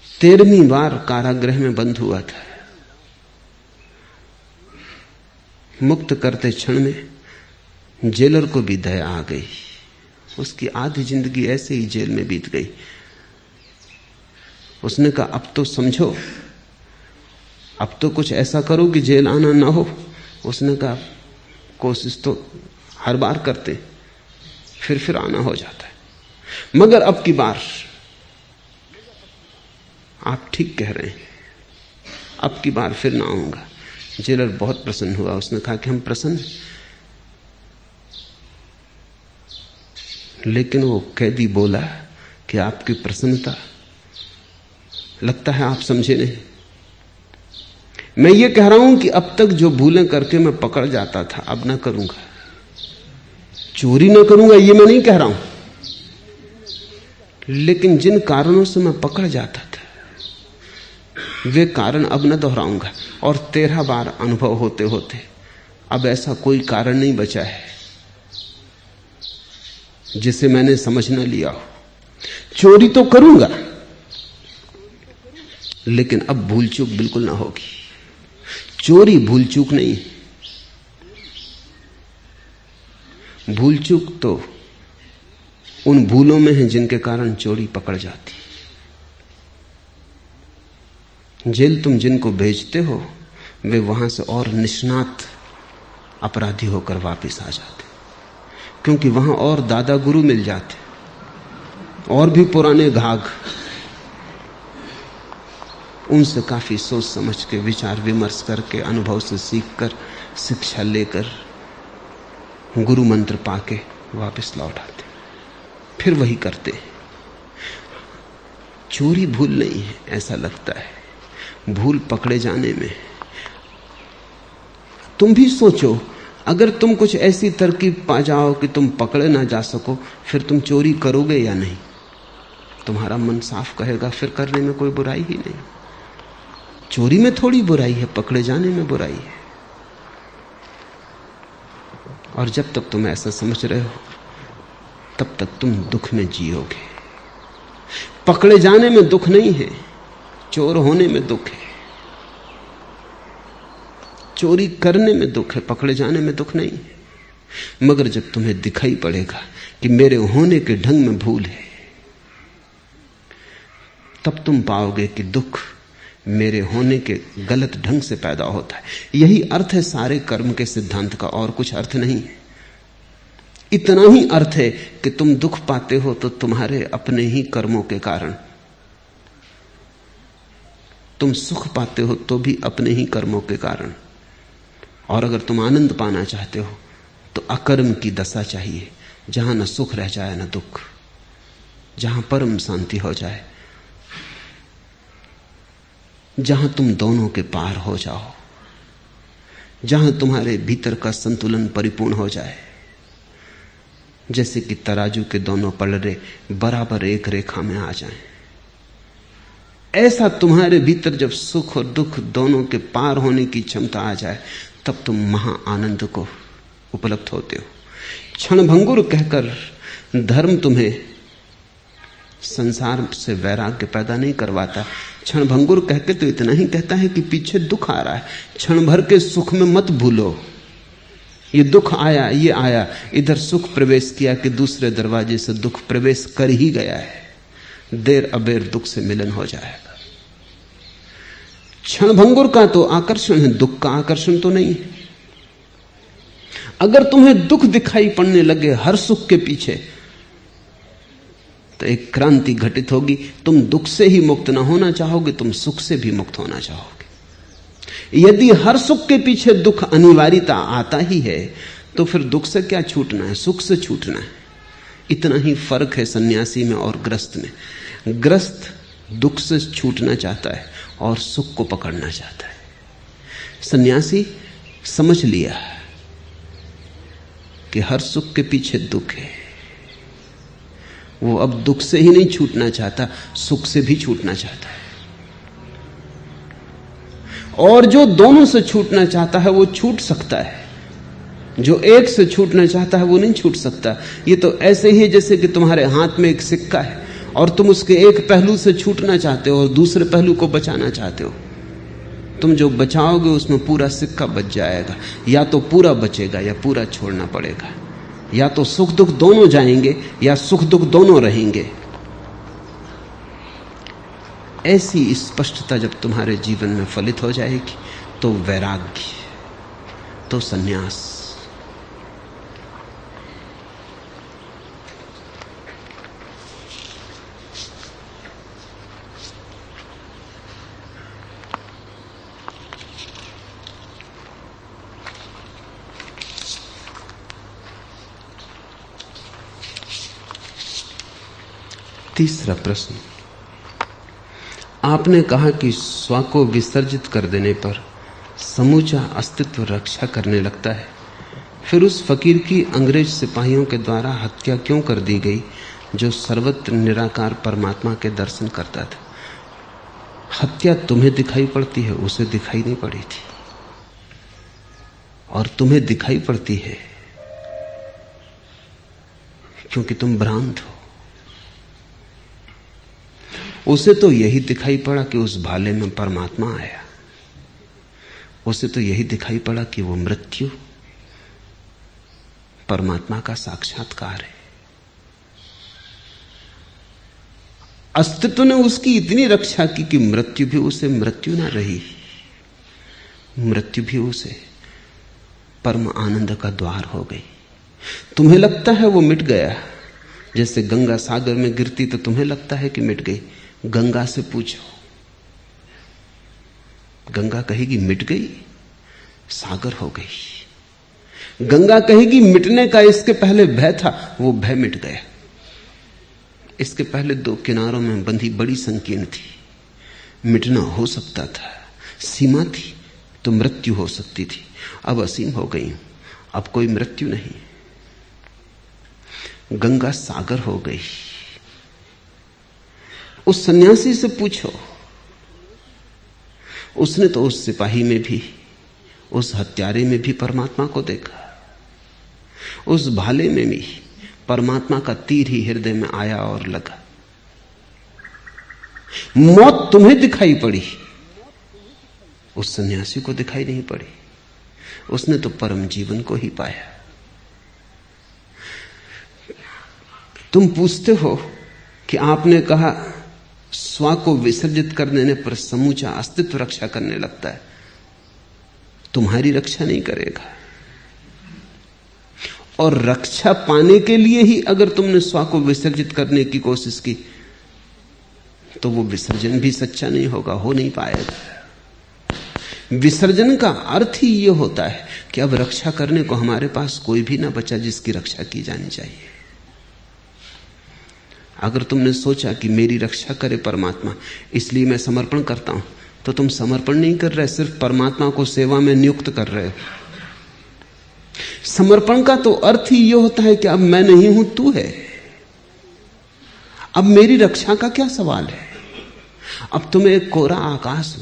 13वीं बार कारागृह में बंद हुआ था। मुक्त करते क्षण में जेलर को भी दया आ गई। उसकी आधी जिंदगी ऐसे ही जेल में बीत गई। उसने कहा अब तो समझो, अब तो कुछ ऐसा करो कि जेल आना ना हो। उसने कहा कोशिश तो हर बार करते, फिर आना हो जाता है, मगर अब की बार आप ठीक कह रहे हैं, अब की बार फिर ना आऊंगा। जेलर बहुत प्रसन्न हुआ। उसने कहा कि हम प्रसन्न, लेकिन वो कैदी बोला कि आपकी प्रसन्नता लगता है आप समझे नहीं। मैं ये कह रहा हूं कि अब तक जो भूलें करके मैं पकड़ जाता था, अब ना करूंगा। चोरी ना करूंगा ये मैं नहीं कह रहा हूं, लेकिन जिन कारणों से मैं पकड़ जाता था वे कारण अब न दोहराऊंगा। और 13 बार अनुभव होते होते अब ऐसा कोई कारण नहीं बचा है जिसे मैंने समझ न लिया हो। चोरी तो करूंगा, लेकिन अब भूल चूक बिल्कुल ना होगी। चोरी भूल चूक नहीं, भूल चूक तो उन भूलों में है जिनके कारण चोरी पकड़ जाती। जेल तुम जिनको भेजते हो वे वहां से और निष्णात अपराधी होकर वापस आ जाते, क्योंकि वहां और दादा गुरु मिल जाते, और भी पुराने घाघ। उनसे काफी सोच समझ के, विचार विमर्श करके, अनुभव से सीखकर, शिक्षा लेकर, गुरु मंत्र पाके वापस लौट आते, फिर वही करते। चोरी भूल नहीं है ऐसा लगता है, भूल पकड़े जाने में। तुम भी सोचो, अगर तुम कुछ ऐसी तरकीब पा जाओ कि तुम पकड़े ना जा सको, फिर तुम चोरी करोगे या नहीं? तुम्हारा मन साफ कहेगा फिर करने में कोई बुराई ही नहीं। चोरी में थोड़ी बुराई है, पकड़े जाने में बुराई है। और जब तक तुम ऐसा समझ रहे हो तब तक तुम दुख में जियोगे। पकड़े जाने में दुख नहीं है, चोर होने में दुख है। चोरी करने में दुख है, पकड़े जाने में दुख नहीं है। मगर जब तुम्हें दिखाई पड़ेगा कि मेरे होने के ढंग में भूल है, तब तुम पाओगे कि दुख मेरे होने के गलत ढंग से पैदा होता है। यही अर्थ है सारे कर्म के सिद्धांत का, और कुछ अर्थ नहीं है। इतना ही अर्थ है कि तुम दुख पाते हो तो तुम्हारे अपने ही कर्मों के कारण, तुम सुख पाते हो तो भी अपने ही कर्मों के कारण। और अगर तुम आनंद पाना चाहते हो तो अकर्म की दशा चाहिए, जहां न सुख रह जाए न दुख, जहां परम शांति हो जाए, जहां तुम दोनों के पार हो जाओ, जहां तुम्हारे भीतर का संतुलन परिपूर्ण हो जाए, जैसे कि तराजू के दोनों पलड़े बराबर एक रेखा में आ जाएं। ऐसा तुम्हारे भीतर जब सुख और दुख दोनों के पार होने की क्षमता आ जाए, तब तुम महा आनंद को उपलब्ध होते हो। क्षणभंगुर कहकर धर्म तुम्हें संसार से वैराग्य पैदा नहीं करवाता। क्षणभंगुर कहकर तो इतना ही कहता है कि पीछे दुख आ रहा है, क्षण भर के सुख में मत भूलो। ये दुख आया, ये आया, इधर सुख प्रवेश किया कि दूसरे दरवाजे से दुख प्रवेश कर ही गया है, देर अबेर दुख से मिलन हो जाएगा। क्षणभंगुर का तो आकर्षण है, दुख का आकर्षण तो नहीं है। अगर तुम्हें दुख दिखाई पड़ने लगे हर सुख के पीछे, तो एक क्रांति घटित होगी। तुम दुख से ही मुक्त ना होना चाहोगे, तुम सुख से भी मुक्त होना चाहोगे। यदि हर सुख के पीछे दुख अनिवार्यता आता ही है, तो फिर दुख से क्या छूटना है, सुख से छूटना है। इतना ही फर्क है सन्यासी में और ग्रस्त में। ग्रस्त दुख से छूटना चाहता है और सुख को पकड़ना चाहता है। सन्यासी समझ लिया कि हर सुख के पीछे दुख है, वो अब दुख से ही नहीं छूटना चाहता, सुख से भी छूटना चाहता है। और जो दोनों से छूटना चाहता है वो छूट सकता है, जो एक से छूटना चाहता है वो नहीं छूट सकता। ये तो ऐसे ही है जैसे कि तुम्हारे हाथ में एक सिक्का है और तुम उसके एक पहलू से छूटना चाहते हो और दूसरे पहलू को बचाना चाहते हो। तुम जो बचाओगे उसमें पूरा सिक्का बच जाएगा। या तो पूरा बचेगा या पूरा छोड़ना पड़ेगा। या तो सुख दुख दोनों जाएंगे या सुख दुख दोनों रहेंगे। ऐसी स्पष्टता जब तुम्हारे जीवन में फलित हो जाएगी तो वैराग्य, तो सन्यास। तीसरा प्रश्न, आपने कहा कि स्व को विसर्जित कर देने पर समूचा अस्तित्व रक्षा करने लगता है। फिर उस फकीर की अंग्रेज सिपाहियों के द्वारा हत्या क्यों कर दी गई जो सर्वत्र निराकार परमात्मा के दर्शन करता था? हत्या तुम्हें दिखाई पड़ती है, उसे दिखाई नहीं पड़ी थी। और तुम्हें दिखाई पड़ती है क्योंकि तुम भ्रांत हो। उसे तो यही दिखाई पड़ा कि उस भाले में परमात्मा आया। उसे तो यही दिखाई पड़ा कि वो मृत्यु परमात्मा का साक्षात्कार है। अस्तित्व ने उसकी इतनी रक्षा की कि मृत्यु भी उसे मृत्यु ना रही। मृत्यु भी उसे परम आनंद का द्वार हो गई। तुम्हें लगता है वो मिट गया, जैसे गंगा सागर में गिरती तो तुम्हें लगता है कि मिट गई। गंगा से पूछो, गंगा कहेगी मिट गई, सागर हो गई। गंगा कहेगी मिटने का इसके पहले भय था, वो भय मिट गया। इसके पहले दो किनारों में बंधी बड़ी संकीर्ण थी, मिटना हो सकता था, सीमा थी तो मृत्यु हो सकती थी। अब असीम हो गई, अब कोई मृत्यु नहीं। गंगा सागर हो गई। उस सन्यासी से पूछो, उसने तो उस सिपाही में भी, उस हत्यारे में भी परमात्मा को देखा। उस भाले में भी परमात्मा का तीर ही हृदय में आया और लगा। मौत तुम्हें दिखाई पड़ी, उस सन्यासी को दिखाई नहीं पड़ी। उसने तो परम जीवन को ही पाया। तुम पूछते हो कि आपने कहा स्व को विसर्जित कर देने पर समूचा अस्तित्व रक्षा करने लगता है। तुम्हारी रक्षा नहीं करेगा, और रक्षा पाने के लिए ही अगर तुमने स्व को विसर्जित करने की कोशिश की तो वो विसर्जन भी सच्चा नहीं होगा, हो नहीं पाएगा। विसर्जन का अर्थ ही ये होता है कि अब रक्षा करने को हमारे पास कोई भी ना बचा जिसकी रक्षा की जानी चाहिए। अगर तुमने सोचा कि मेरी रक्षा करे परमात्मा इसलिए मैं समर्पण करता हूं, तो तुम समर्पण नहीं कर रहे, सिर्फ परमात्मा को सेवा में नियुक्त कर रहे हो। समर्पण का तो अर्थ ही यह होता है कि अब मैं नहीं हूं, तू है। अब मेरी रक्षा का क्या सवाल है? अब तुम्हें एक कोरा आकाश,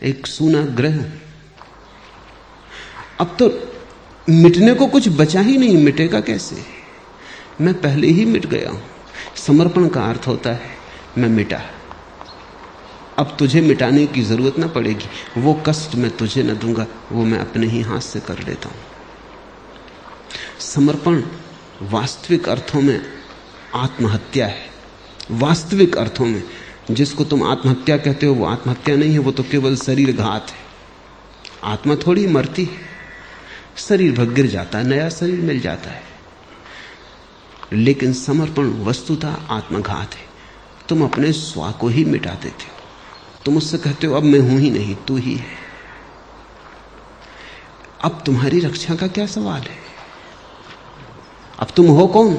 एक सूना ग्रह, अब तो मिटने को कुछ बचा ही नहीं। मिटेगा कैसे? मैं पहले ही मिट गया हूं। समर्पण का अर्थ होता है मैं मिटा, अब तुझे मिटाने की जरूरत ना पड़ेगी। वो कष्ट मैं तुझे न दूंगा, वो मैं अपने ही हाथ से कर लेता हूं। समर्पण वास्तविक अर्थों में आत्महत्या है। वास्तविक अर्थों में जिसको तुम आत्महत्या कहते हो वो आत्महत्या नहीं है, वो तो केवल शरीर घात है। आत्मा थोड़ी मरती है, शरीर भग गिर जाता है, नया शरीर मिल जाता है। लेकिन समर्पण वस्तुतः आत्मघात है। तुम अपने स्व को ही मिटा देते हो। तुम उससे कहते हो अब मैं हूं ही नहीं, तू ही है। अब तुम्हारी रक्षा का क्या सवाल है? अब तुम हो कौन?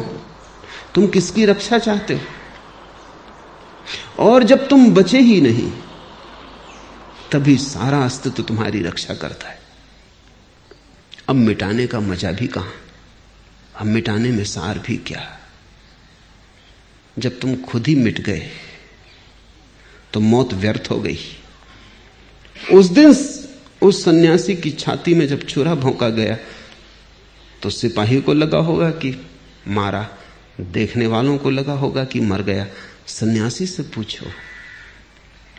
तुम किसकी रक्षा चाहते हो? और जब तुम बचे ही नहीं तभी सारा अस्तित्व तुम्हारी रक्षा करता है। अब मिटाने का मजा भी कहां? अब मिटाने में सार भी क्या? जब तुम खुद ही मिट गए तो मौत व्यर्थ हो गई। उस दिन उस सन्यासी की छाती में जब छुरा भोंका गया तो सिपाही को लगा होगा कि मारा, देखने वालों को लगा होगा कि मर गया। सन्यासी से पूछो,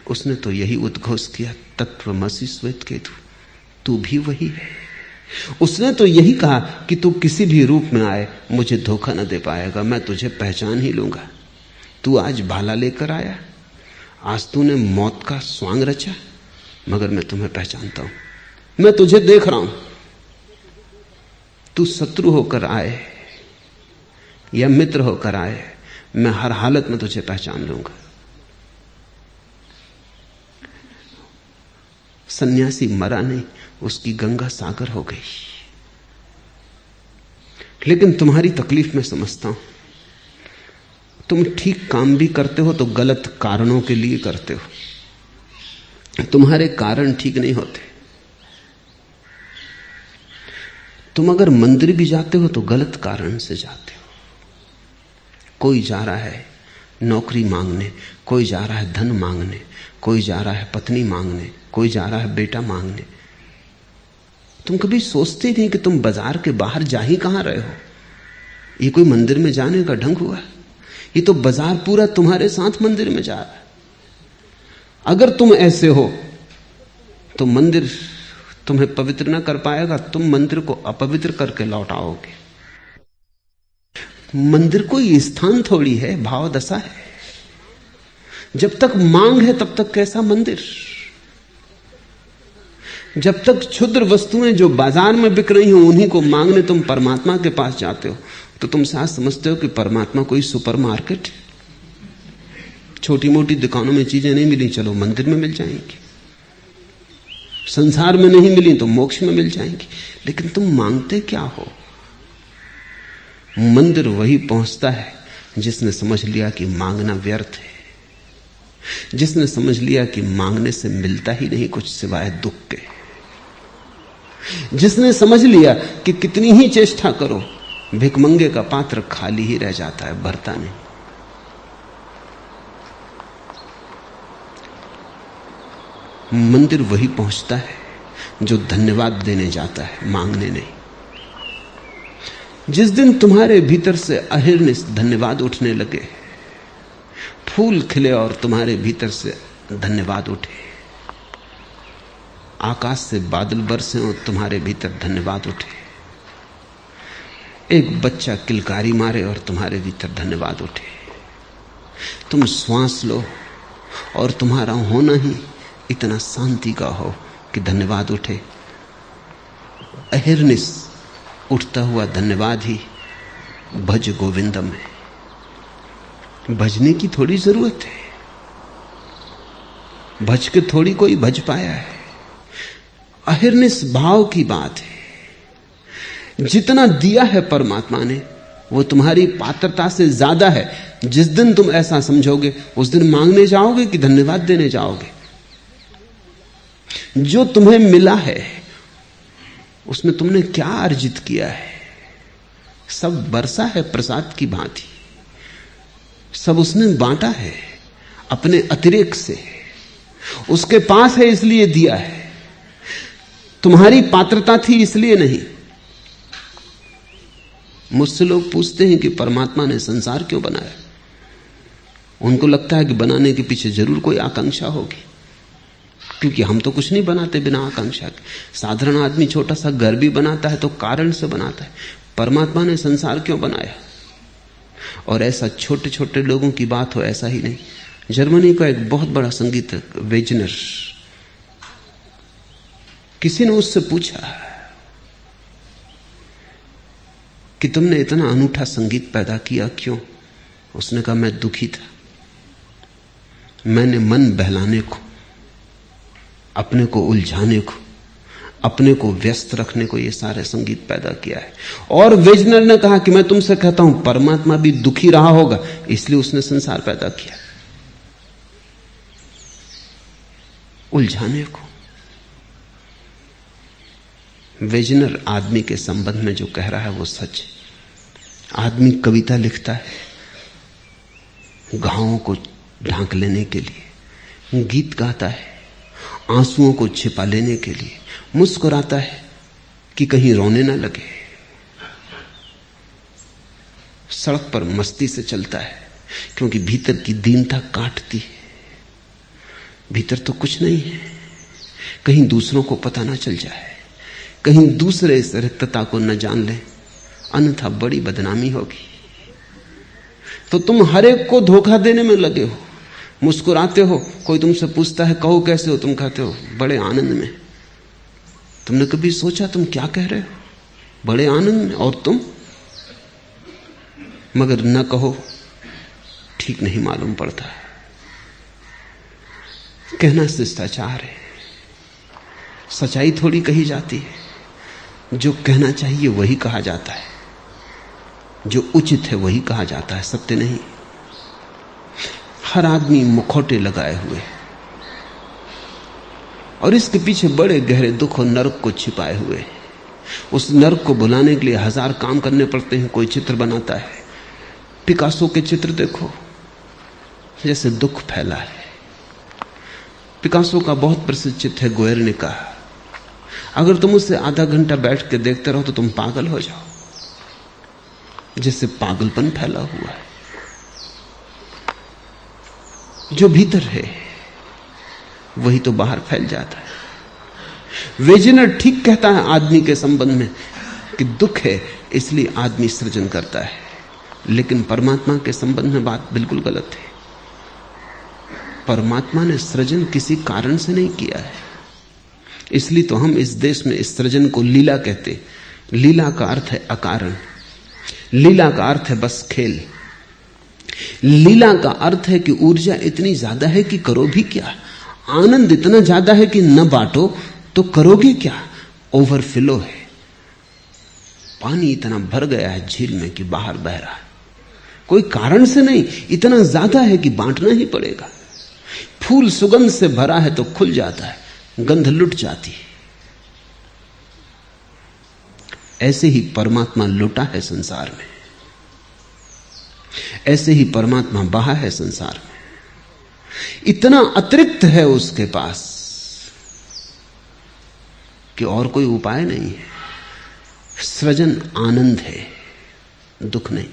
उसने तो यही उद्घोष किया, तत्वमसि श्वेतकेतु, तू भी वही है। उसने तो यही कहा कि तू किसी भी रूप में आए मुझे धोखा न दे पाएगा, मैं तुझे पहचान ही लूंगा। तू आज भाला लेकर आया, आज तूने मौत का स्वांग रचा, मगर मैं तुम्हें पहचानता हूं, मैं तुझे देख रहा हूं। तू शत्रु होकर आए या मित्र होकर आए, मैं हर हालत में तुझे पहचान लूंगा। सन्यासी मरा नहीं, उसकी गंगा सागर हो गई। लेकिन तुम्हारी तकलीफ मैं समझता हूं। तुम ठीक काम भी करते हो तो गलत कारणों के लिए करते हो। तुम्हारे कारण ठीक नहीं होते। तुम अगर मंदिर भी जाते हो तो गलत कारण से जाते हो। कोई जा रहा है नौकरी मांगने, कोई जा रहा है धन मांगने, कोई जा रहा है पत्नी मांगने, कोई जा रहा है बेटा मांगने। तुम कभी सोचते नहीं कि तुम बाजार के बाहर जा ही कहां रहे हो? ये कोई मंदिर में जाने का ढंग हुआ? ये तो बाजार पूरा तुम्हारे साथ मंदिर में जा रहा है। अगर तुम ऐसे हो तो मंदिर तुम्हें पवित्र ना कर पाएगा, तुम मंदिर को अपवित्र करके लौट आओगे। मंदिर कोई स्थान थोड़ी है, भाव दशा है। जब तक मांग है तब तक कैसा मंदिर? जब तक क्षुद्र वस्तुएं जो बाजार में बिक रही हो उन्हीं को मांगने तुम परमात्मा के पास जाते हो, तो तुम साथ समझते हो कि परमात्मा कोई सुपरमार्केट। छोटी मोटी दुकानों में चीजें नहीं मिली, चलो मंदिर में मिल जाएंगी। संसार में नहीं मिली तो मोक्ष में मिल जाएंगी। लेकिन तुम मांगते क्या हो? मंदिर वही पहुंचता है जिसने समझ लिया कि मांगना व्यर्थ है, जिसने समझ लिया कि मांगने से मिलता ही नहीं कुछ सिवाय दुख के, जिसने समझ लिया कि कितनी ही चेष्टा करो भिखमंगे का पात्र खाली ही रह जाता है, भरता नहीं। मंदिर वही पहुंचता है जो धन्यवाद देने जाता है, मांगने नहीं। जिस दिन तुम्हारे भीतर से अहिर्निश धन्यवाद उठने लगे, फूल खिले और तुम्हारे भीतर से धन्यवाद उठे, आकाश से बादल बरसे और तुम्हारे भीतर धन्यवाद उठे, एक बच्चा किलकारी मारे और तुम्हारे भीतर धन्यवाद उठे। तुम श्वास लो और तुम्हारा होना ही इतना शांति का हो कि धन्यवाद उठे। अहिर्निश उठता हुआ धन्यवाद ही भज गोविंदम है। भजने की थोड़ी जरूरत है, भज के थोड़ी कोई भज पाया है। अहिर्निश भाव की बात है। जितना दिया है परमात्मा ने वो तुम्हारी पात्रता से ज्यादा है। जिस दिन तुम ऐसा समझोगे उस दिन मांगने जाओगे कि धन्यवाद देने जाओगे। जो तुम्हें मिला है उसमें तुमने क्या अर्जित किया है? सब बरसा है प्रसाद की भांति, सब उसने बांटा है अपने अतिरेक से। उसके पास है इसलिए दिया है, तुम्हारी पात्रता थी इसलिए नहीं। मुझसे लोग पूछते हैं कि परमात्मा ने संसार क्यों बनाया। उनको लगता है कि बनाने के पीछे जरूर कोई आकांक्षा होगी, क्योंकि हम तो कुछ नहीं बनाते बिना आकांक्षा के। साधारण आदमी छोटा सा घर भी बनाता है तो कारण से बनाता है। परमात्मा ने संसार क्यों बनाया? और ऐसा छोटे छोटे लोगों की बात हो ऐसा ही नहीं। जर्मनी का एक बहुत बड़ा संगीतक वेजनर, किसी ने उससे पूछा कि तुमने इतना अनूठा संगीत पैदा किया क्यों? उसने कहा मैं दुखी था। मैंने मन बहलाने को, अपने को उलझाने को, अपने को व्यस्त रखने को ये सारे संगीत पैदा किया है। और वेजनर ने कहा कि मैं तुमसे कहता हूं परमात्मा भी दुखी रहा होगा इसलिए उसने संसार पैदा किया, उलझाने को। वेजनर आदमी के संबंध में जो कह रहा है वो सच है। आदमी कविता लिखता है घावों को ढांक लेने के लिए, गीत गाता है आंसुओं को छिपा लेने के लिए, मुस्कुराता है कि कहीं रोने ना लगे, सड़क पर मस्ती से चलता है क्योंकि भीतर की दीनता काटती है। भीतर तो कुछ नहीं है, कहीं दूसरों को पता ना चल जाए, कहीं दूसरे इस रिक्तता को न जान ले, अन्यथा बड़ी बदनामी होगी। तो तुम हर एक को धोखा देने में लगे हो, मुस्कुराते हो। कोई तुमसे पूछता है कहो कैसे हो, तुम कहते हो बड़े आनंद में। तुमने कभी सोचा तुम क्या कह रहे हो? बड़े आनंद में। और तुम? मगर न कहो ठीक नहीं मालूम पड़ता। कहना शिष्टाचार है, सच्चाई थोड़ी कही जाती है। जो कहना चाहिए वही कहा जाता है, जो उचित है वही कहा जाता है, सत्य नहीं। हर आदमी मुखौटे लगाए हुए और इसके पीछे बड़े गहरे दुख और नरक को छिपाए हुए। उस नरक को भुलाने के लिए हजार काम करने पड़ते हैं। कोई चित्र बनाता है, पिकासो के चित्र देखो, जैसे दुख फैला है। पिकासो का बहुत प्रसिद्ध चित्र है गुएर्निका। अगर तुम उसे आधा घंटा बैठ के देखते रहो तो तुम पागल हो जाओ, जैसे पागलपन फैला हुआ है। जो भीतर है वही तो बाहर फैल जाता है। वेजनर ठीक कहता है आदमी के संबंध में कि दुख है इसलिए आदमी सृजन करता है, लेकिन परमात्मा के संबंध में बात बिल्कुल गलत है। परमात्मा ने सृजन किसी कारण से नहीं किया है, इसलिए तो हम इस देश में इस सृजन को लीला कहते। लीला का अर्थ है अकारण, लीला का अर्थ है बस खेल। लीला का अर्थ है कि ऊर्जा इतनी ज्यादा है कि करो भी क्या, आनंद इतना ज्यादा है कि न बांटो तो करोगे क्या। ओवरफ्लो है, पानी इतना भर गया है झील में कि बाहर बह रहा है, कोई कारण से नहीं, इतना ज्यादा है कि बांटना ही पड़ेगा। फूल सुगंध से भरा है तो खुल जाता है, गंध लुट जाती है। ऐसे ही परमात्मा लुटा है संसार में, ऐसे ही परमात्मा बहा है संसार में। इतना अतिरिक्त है उसके पास कि और कोई उपाय नहीं है। सृजन आनंद है, दुख नहीं।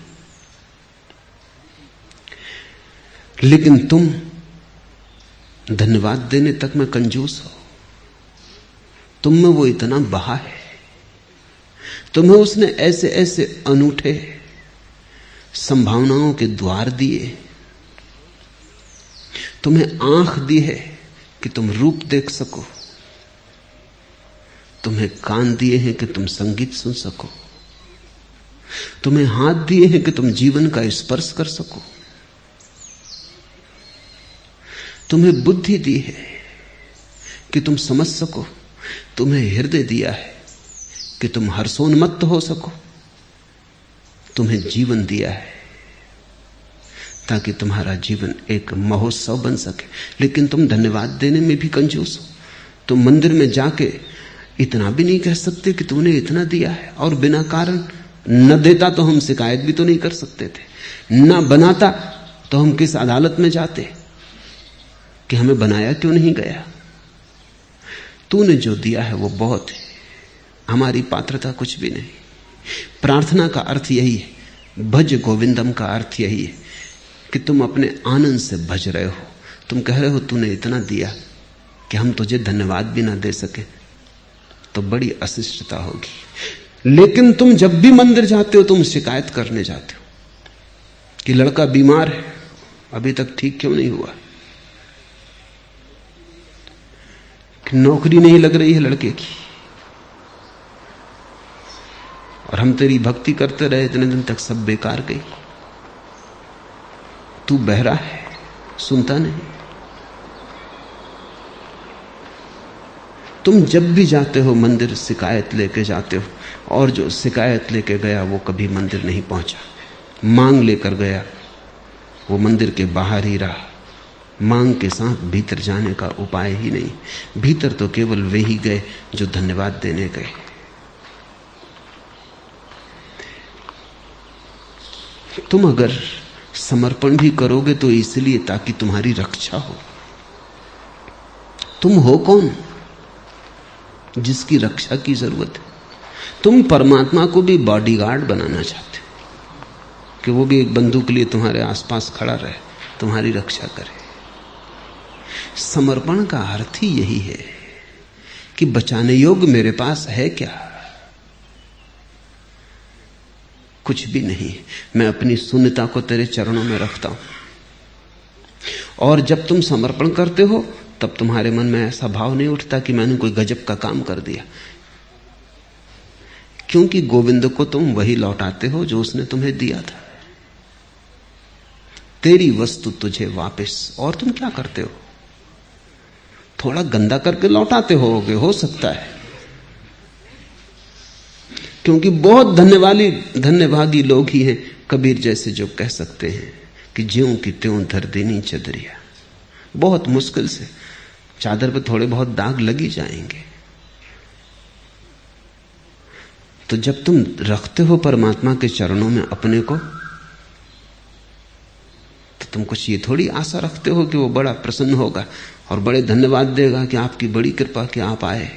लेकिन तुम धन्यवाद देने तक में कंजूस हो। तुम में वो इतना बहा है, तुम्हें उसने ऐसे ऐसे अनूठे संभावनाओं के द्वार दिए, तुम्हें आंख दी है कि तुम रूप देख सको, तुम्हें कान दिए हैं कि तुम संगीत सुन सको, तुम्हें हाथ दिए हैं कि तुम जीवन का स्पर्श कर सको, तुम्हें बुद्धि दी है कि तुम समझ सको, तुम्हें हृदय दिया है कि तुम हर्षोन्मत्त हो सको, तुम्हें जीवन दिया है ताकि तुम्हारा जीवन एक महोत्सव बन सके। लेकिन तुम धन्यवाद देने में भी कंजूस हो। तुम मंदिर में जाके इतना भी नहीं कह सकते कि तूने इतना दिया है, और बिना कारण न देता तो हम शिकायत भी तो नहीं कर सकते थे, न बनाता तो हम किस अदालत में जाते कि हमें बनाया क्यों नहीं गया। तूने जो दिया है वो बहुत है, हमारी पात्रता कुछ भी नहीं। प्रार्थना का अर्थ यही है, भज गोविंदम का अर्थ यही है कि तुम अपने आनंद से भज रहे हो। तुम कह रहे हो तूने इतना दिया कि हम तुझे धन्यवाद भी ना दे सके तो बड़ी अशिष्टता होगी। लेकिन तुम जब भी मंदिर जाते हो तुम शिकायत करने जाते हो कि लड़का बीमार है, अभी तक ठीक क्यों नहीं हुआ, कि नौकरी नहीं लग रही है लड़के की, और हम तेरी भक्ति करते रहे इतने दिन तक, सब बेकार गई। तू बहरा है, सुनता नहीं। तुम जब भी जाते हो मंदिर शिकायत लेके जाते हो, और जो शिकायत लेके गया वो कभी मंदिर नहीं पहुंचा। मांग लेकर गया वो मंदिर के बाहर ही रहा। मांग के साथ भीतर जाने का उपाय ही नहीं। भीतर तो केवल वे ही गए जो धन्यवाद देने गए। तुम अगर समर्पण भी करोगे तो इसलिए ताकि तुम्हारी रक्षा हो। तुम हो कौन जिसकी रक्षा की जरूरत है? तुम परमात्मा को भी बॉडीगार्ड बनाना चाहते हो कि वो भी एक बंदूक लिए तुम्हारे आसपास खड़ा रहे, तुम्हारी रक्षा करे। समर्पण का अर्थ ही यही है कि बचाने योग्य मेरे पास है क्या? कुछ भी नहीं। मैं अपनी शून्यता को तेरे चरणों में रखता हूं। और जब तुम समर्पण करते हो तब तुम्हारे मन में ऐसा भाव नहीं उठता कि मैंने कोई गजब का काम कर दिया, क्योंकि गोविंद को तुम वही लौटाते हो जो उसने तुम्हें दिया था। तेरी वस्तु तुझे वापस, और तुम क्या करते हो? थोड़ा गंदा करके लौटाते होगे, हो सकता है, क्योंकि बहुत धन्यभागी लोग ही हैं कबीर जैसे जो कह सकते हैं कि ज्यों की त्यों धर देनी चदरिया। बहुत मुश्किल से चादर पे थोड़े बहुत दाग लग ही जाएंगे। तो जब तुम रखते हो परमात्मा के चरणों में अपने को, तो तुम कुछ ये थोड़ी आशा रखते हो कि वो बड़ा प्रसन्न होगा और बड़े धन्यवाद देगा कि आपकी बड़ी कृपा कि आप आए।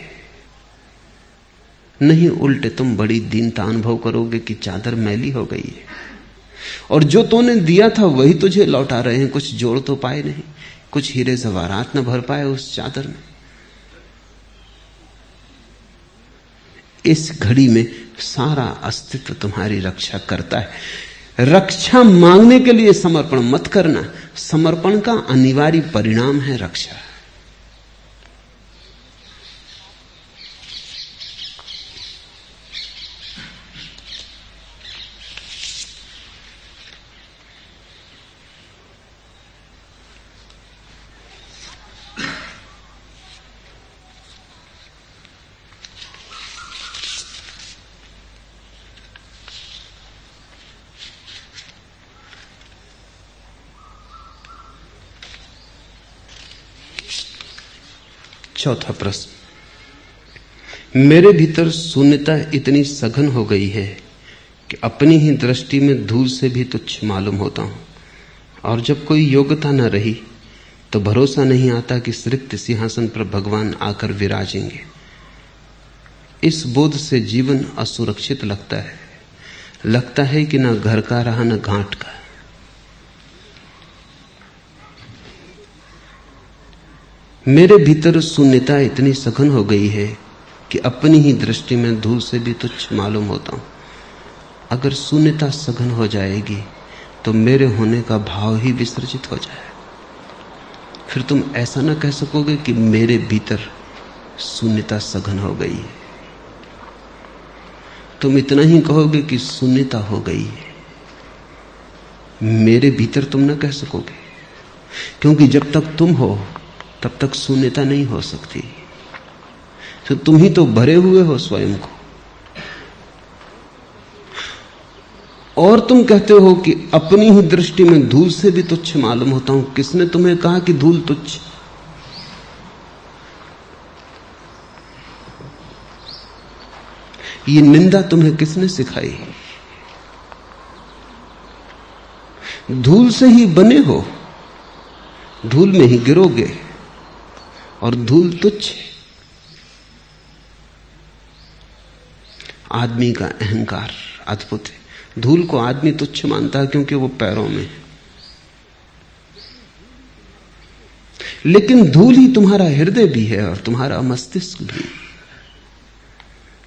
नहीं, उल्टे तुम बड़ी दीनता अनुभव करोगे कि चादर मैली हो गई है, और जो तूने दिया था वही तुझे लौटा रहे हैं। कुछ जोड़ तो पाए नहीं, कुछ हीरे जवाहरात न भर पाए उस चादर में। इस घड़ी में सारा अस्तित्व तुम्हारी रक्षा करता है। रक्षा मांगने के लिए समर्पण मत करना, समर्पण का अनिवार्य परिणाम है रक्षा। चौथा प्रश्न, मेरे भीतर शून्यता इतनी सघन हो गई है कि अपनी ही दृष्टि में धूल से भी तुच्छ मालूम होता हूं, और जब कोई योग्यता न रही तो भरोसा नहीं आता कि इस रिक्त सिंहासन पर भगवान आकर विराजेंगे। इस बोध से जीवन असुरक्षित लगता है कि न घर का रहा न घाट का। मेरे भीतर शून्यता इतनी सघन हो गई है कि अपनी ही दृष्टि में धूल से भी तुच्छ मालूम होता हूं। अगर शून्यता सघन हो जाएगी तो मेरे होने का भाव ही विसर्जित हो जाए। फिर तुम ऐसा ना कह सकोगे कि मेरे भीतर शून्यता सघन हो गई है। तुम इतना ही कहोगे कि शून्यता हो गई है। मेरे भीतर तुम ना कह सकोगे, क्योंकि जब तक तुम हो तब तक शून्यता नहीं हो सकती। तो तुम ही तो भरे हुए हो स्वयं को। और तुम कहते हो कि अपनी ही दृष्टि में धूल से भी तुच्छ मालूम होता हूं। किसने तुम्हें कहा कि धूल तुच्छ? ये निंदा तुम्हें किसने सिखाई? धूल से ही बने हो, धूल में ही गिरोगे, और धूल तुच्छ है। आदमी का अहंकार अद्भुत है। धूल को आदमी तुच्छ मानता है क्योंकि वो पैरों में है, लेकिन धूल ही तुम्हारा हृदय भी है और तुम्हारा मस्तिष्क भी।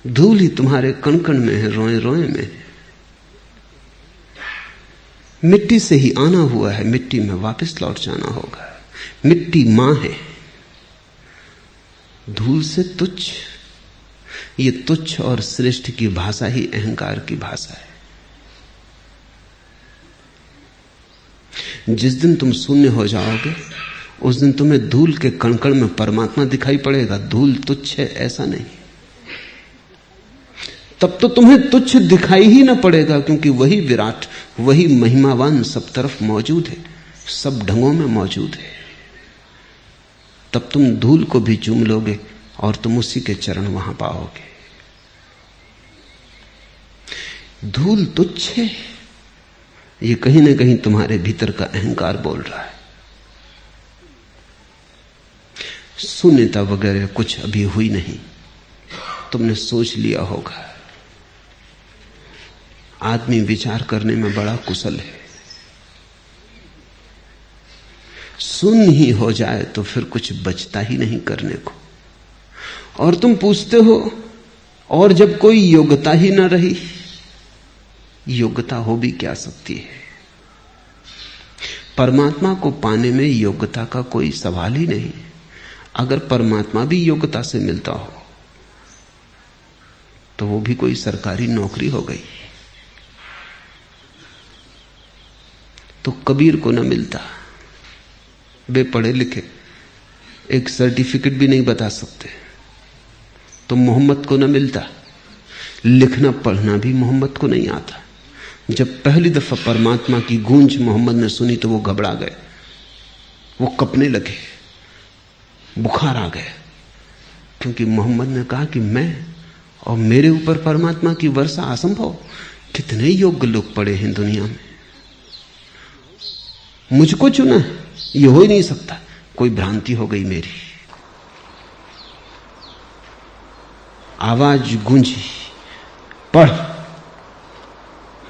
धूल ही तुम्हारे कण कण में है, रोए रोए में है। मिट्टी से ही आना हुआ है, मिट्टी में वापस लौट जाना होगा। मिट्टी मां है, धूल से तुच्छ। ये तुच्छ और श्रेष्ठ की भाषा ही अहंकार की भाषा है। जिस दिन तुम शून्य हो जाओगे उस दिन तुम्हें धूल के कणकण में परमात्मा दिखाई पड़ेगा। धूल तुच्छ है ऐसा नहीं। तब तो तुम्हें तुच्छ दिखाई ही ना पड़ेगा, क्योंकि वही विराट, वही महिमावान सब तरफ मौजूद है, सब ढंगों में मौजूद है। तब तुम धूल को भी चूम लोगे और तुम उसी के चरण वहां पाओगे। धूल तुच्छ है, ये कहीं ना कहीं तुम्हारे भीतर का अहंकार बोल रहा है। शून्यता वगैरह कुछ अभी हुई नहीं, तुमने सोच लिया होगा। आदमी विचार करने में बड़ा कुशल है। शून्य ही हो जाए तो फिर कुछ बचता ही नहीं करने को। और तुम पूछते हो, और जब कोई योग्यता ही ना रही, योग्यता हो भी क्या सकती है? परमात्मा को पाने में योग्यता का कोई सवाल ही नहीं। अगर परमात्मा भी योग्यता से मिलता हो तो वो भी कोई सरकारी नौकरी हो गई। तो कबीर को ना मिलता, वे पढ़े लिखे, एक सर्टिफिकेट भी नहीं बता सकते। तो मोहम्मद को ना मिलता, लिखना पढ़ना भी मोहम्मद को नहीं आता। जब पहली दफा परमात्मा की गूंज मोहम्मद ने सुनी तो वो घबरा गए, वो कपने लगे, बुखार आ गया, क्योंकि मोहम्मद ने कहा कि मैं और मेरे ऊपर परमात्मा की वर्षा असंभव। कितने योग्य लोग पड़े हैं दुनिया में, मुझको चुना, ये हो ही नहीं सकता। कोई भ्रांति हो गई मेरी। आवाज गूंजी, पढ़।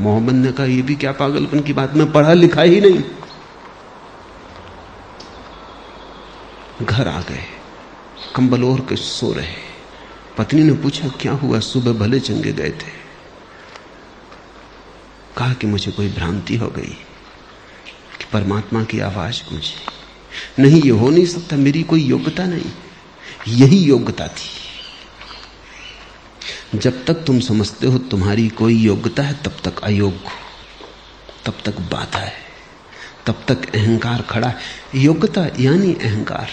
मोहम्मद ने कहा, यह भी क्या पागलपन की बात, मैं पढ़ा लिखा ही नहीं। घर आ गए, कंबल ओढ़ के सो रहे। पत्नी ने पूछा, क्या हुआ? सुबह भले चंगे गए थे। कहा कि मुझे कोई भ्रांति हो गई कि परमात्मा की आवाज गूंजी। नहीं, ये हो नहीं सकता, मेरी कोई योग्यता नहीं। यही योग्यता थी। जब तक तुम समझते हो तुम्हारी कोई योग्यता है, तब तक अयोग्य, तब तक बाधा है, तब तक अहंकार खड़ा है। योग्यता यानी अहंकार।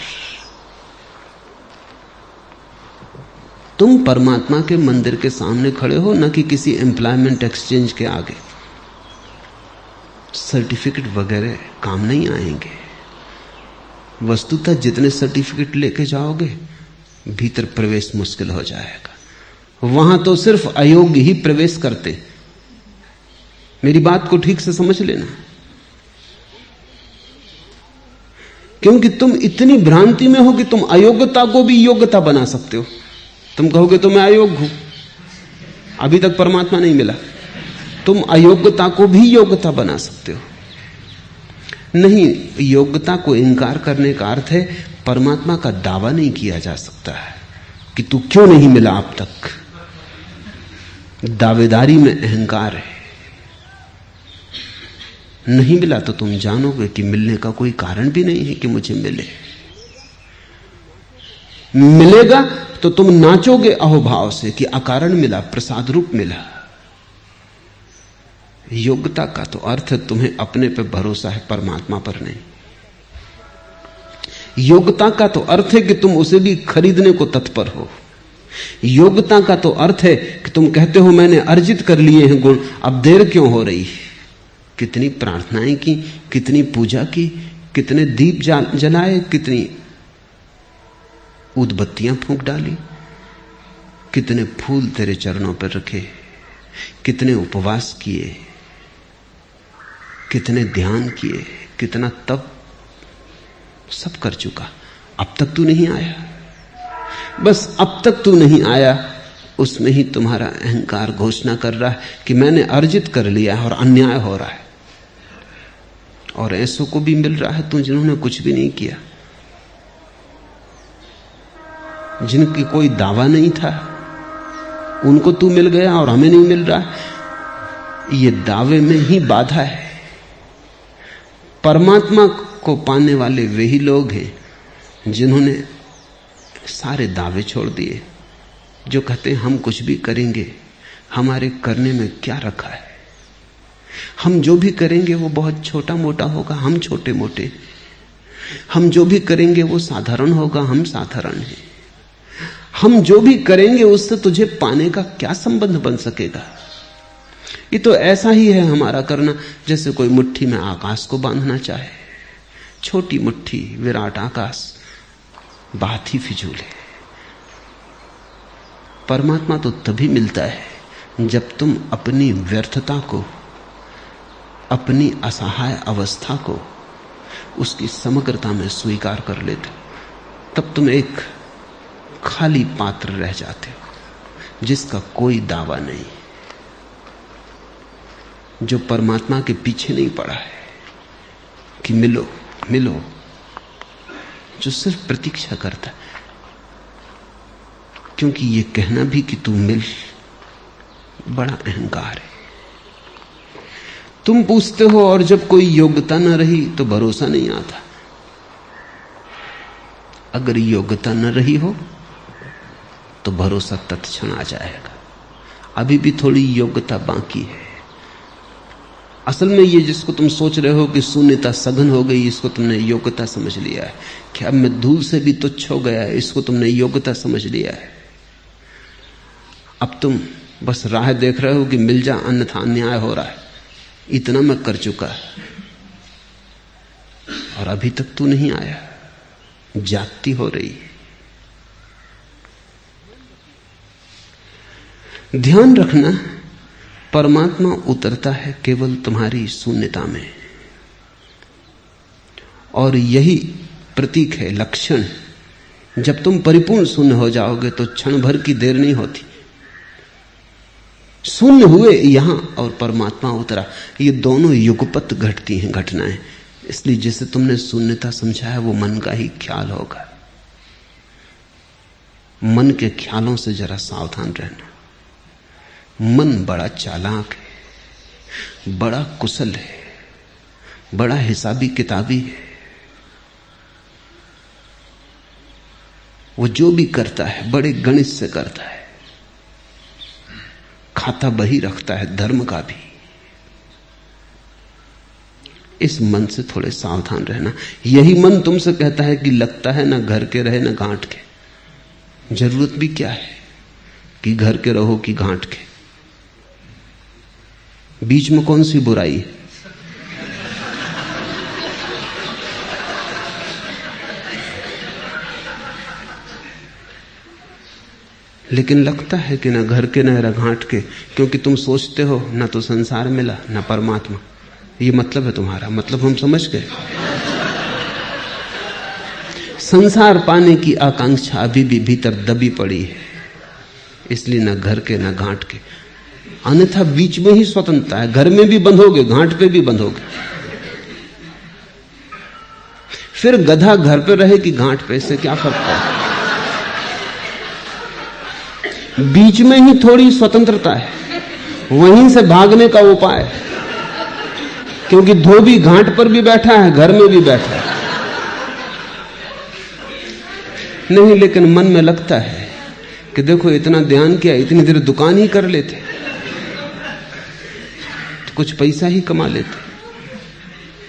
तुम परमात्मा के मंदिर के सामने खड़े हो, न कि किसी एम्प्लॉयमेंट एक्सचेंज के आगे। सर्टिफिकेट वगैरह काम नहीं आएंगे। वस्तुतः जितने सर्टिफिकेट लेके जाओगे, भीतर प्रवेश मुश्किल हो जाएगा। वहां तो सिर्फ अयोग्य ही प्रवेश करते। मेरी बात को ठीक से समझ लेना, क्योंकि तुम इतनी भ्रांति में हो कि तुम अयोग्यता को भी योग्यता बना सकते हो। तुम कहोगे तो मैं अयोग्य हूं, अभी तक परमात्मा नहीं मिला। तुम अयोग्यता को भी योग्यता बना सकते हो। नहीं, योग्यता को इनकार करने का अर्थ है परमात्मा का दावा नहीं किया जा सकता है। कि तू क्यों नहीं मिला अब तक। दावेदारी में अहंकार है। नहीं मिला तो तुम जानोगे कि मिलने का कोई कारण भी नहीं है कि मुझे मिले। मिलेगा तो तुम नाचोगे अहोभाव से कि अकारण मिला, प्रसाद रूप मिला। योग्यता का तो अर्थ है तुम्हें अपने पे भरोसा है, परमात्मा पर नहीं। योग्यता का तो अर्थ है कि तुम उसे भी खरीदने को तत्पर हो। योग्यता का तो अर्थ है कि तुम कहते हो मैंने अर्जित कर लिए हैं गुण, अब देर क्यों हो रही। कितनी प्रार्थनाएं की, कितनी पूजा की, कितने दीप जलाए, कितनी उदबत्तियां फूंक डाली, कितने फूल तेरे चरणों पर रखे, कितने उपवास किए, कितने ध्यान किए, कितना तप, सब कर चुका। अब तक तू नहीं आया। बस अब तक तू नहीं आया, उसमें ही तुम्हारा अहंकार घोषणा कर रहा है कि मैंने अर्जित कर लिया है और अन्याय हो रहा है। और ऐसों को भी मिल रहा है तू जिन्होंने कुछ भी नहीं किया, जिनकी कोई दावा नहीं था, उनको तू मिल गया और हमें नहीं मिल रहा। ये दावे में ही बाधा है। परमात्मा को पाने वाले वही लोग हैं जिन्होंने सारे दावे छोड़ दिए, जो कहते हैं हम कुछ भी करेंगे, हमारे करने में क्या रखा है, हम जो भी करेंगे वो बहुत छोटा मोटा होगा, हम छोटे मोटे, हम जो भी करेंगे वो साधारण होगा, हम साधारण हैं, हम जो भी करेंगे उससे तुझे पाने का क्या संबंध बन सकेगा। ये तो ऐसा ही है हमारा करना जैसे कोई मुट्ठी में आकाश को बांधना चाहे। छोटी मुट्ठी, विराट आकाश, बात ही फिजूल है। परमात्मा तो तभी मिलता है जब तुम अपनी व्यर्थता को, अपनी असहाय अवस्था को उसकी समग्रता में स्वीकार कर लेते, तब तुम एक खाली पात्र रह जाते हो जिसका कोई दावा नहीं, जो परमात्मा के पीछे नहीं पड़ा है कि मिलो मिलो, जो सिर्फ प्रतीक्षा करता है। क्योंकि ये कहना भी कि तू मिल बड़ा अहंकार है। तुम पूछते हो और जब कोई योग्यता न रही तो भरोसा नहीं आता। अगर योग्यता न रही हो तो भरोसा तत्क्षण आ जाएगा। अभी भी थोड़ी योग्यता बाकी है। असल में ये जिसको तुम सोच रहे हो कि शून्यता सघन हो गई, इसको तुमने योग्यता समझ लिया है। कि अब मैं धूल से भी तुच्छ हो गया है, इसको तुमने योग्यता समझ लिया है। अब तुम बस राह देख रहे हो कि मिल जा, अन्यथा अन्याय हो रहा है। इतना मैं कर चुका और अभी तक तू नहीं आया। जागती हो रही है। ध्यान रखना, परमात्मा उतरता है केवल तुम्हारी शून्यता में, और यही प्रतीक है, लक्षण। जब तुम परिपूर्ण शून्य हो जाओगे तो क्षण भर की देर नहीं होती। शून्य हुए यहां और परमात्मा उतरा, ये दोनों युगपत घटती हैं घटनाएं। इसलिए जिसे तुमने शून्यता समझा है वो मन का ही ख्याल होगा। मन के ख्यालों से जरा सावधान रहना। मन बड़ा चालाक है, बड़ा कुशल है, बड़ा हिसाबी किताबी है। वो जो भी करता है बड़े गणित से करता है, खाता बही रखता है धर्म का भी। इस मन से थोड़े सावधान रहना। यही मन तुमसे कहता है कि लगता है ना घर के रहे ना गांठ के। जरूरत भी क्या है कि घर के रहो कि गांठ के, बीच में कौन सी बुराई है? लेकिन लगता है कि ना घर के ना घाट के, क्योंकि तुम सोचते हो ना तो संसार मिला ना परमात्मा। ये मतलब है तुम्हारा, मतलब हम समझ गए। संसार पाने की आकांक्षा अभी भी भीतर दबी पड़ी है, इसलिए ना घर के ना घाट के। अन्यथा बीच में ही स्वतंत्रता है। घर में भी बंधोगे, घाट पे भी बंधोगे। फिर गधा घर पे रहे कि घाट पे, इससे क्या फर्क पड़ता? बीच में ही थोड़ी स्वतंत्रता है, वहीं से भागने का उपाय है। क्योंकि धोबी घाट पर भी बैठा है, घर में भी बैठा है। नहीं, लेकिन मन में लगता है कि देखो इतना ध्यान किया, इतनी देर दुकान ही कर लेते तो कुछ पैसा ही कमा लेते,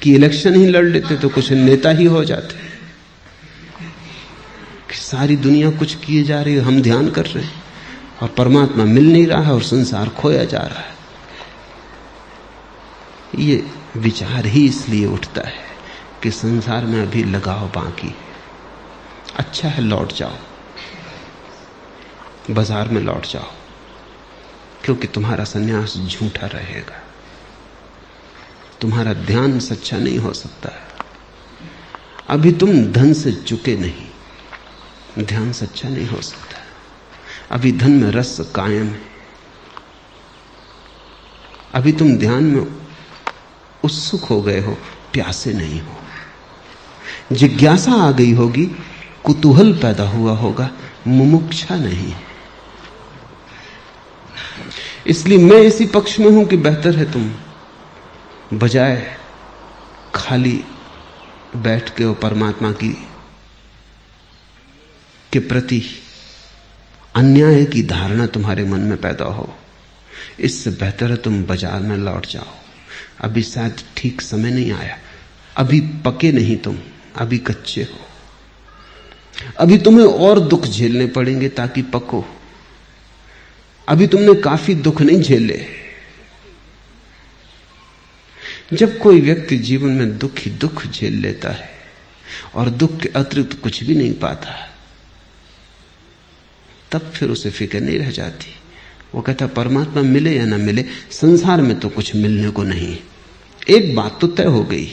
कि इलेक्शन ही लड़ लेते तो कुछ नेता ही हो जाते। कि सारी दुनिया कुछ किए जा रही है, हम ध्यान कर रहे हैं और परमात्मा मिल नहीं रहा है और संसार खोया जा रहा है। ये विचार ही इसलिए उठता है कि संसार में अभी लगाव बाकी। अच्छा है लौट जाओ, बाजार में लौट जाओ, क्योंकि तुम्हारा सन्यास झूठा रहेगा, तुम्हारा ध्यान सच्चा नहीं हो सकता है। अभी तुम धन से चुके नहीं, ध्यान सच्चा नहीं हो सकता। अभी धन में रस कायम है, अभी तुम ध्यान में उत्सुक हो गए हो, प्यासे नहीं हो। जिज्ञासा आ गई होगी, कुतूहल पैदा हुआ होगा, मुमुक्षा नहीं। इसलिए मैं इसी पक्ष में हूं कि बेहतर है तुम बजाय खाली बैठ के और परमात्मा के प्रति अन्याय की धारणा तुम्हारे मन में पैदा हो, इससे बेहतर है तुम बाजार में लौट जाओ। अभी शायद ठीक समय नहीं आया, अभी पके नहीं तुम, अभी कच्चे हो, अभी तुम्हें और दुख झेलने पड़ेंगे ताकि पको। अभी तुमने काफी दुख नहीं झेले। जब कोई व्यक्ति जीवन में दुख ही दुख झेल लेता है और दुख के अतिरिक्त कुछ भी नहीं पाता, तब फिर उसे फिक्र नहीं रह जाती। वो कहता परमात्मा मिले या ना मिले, संसार में तो कुछ मिलने को नहीं। एक बात तो तय हो गई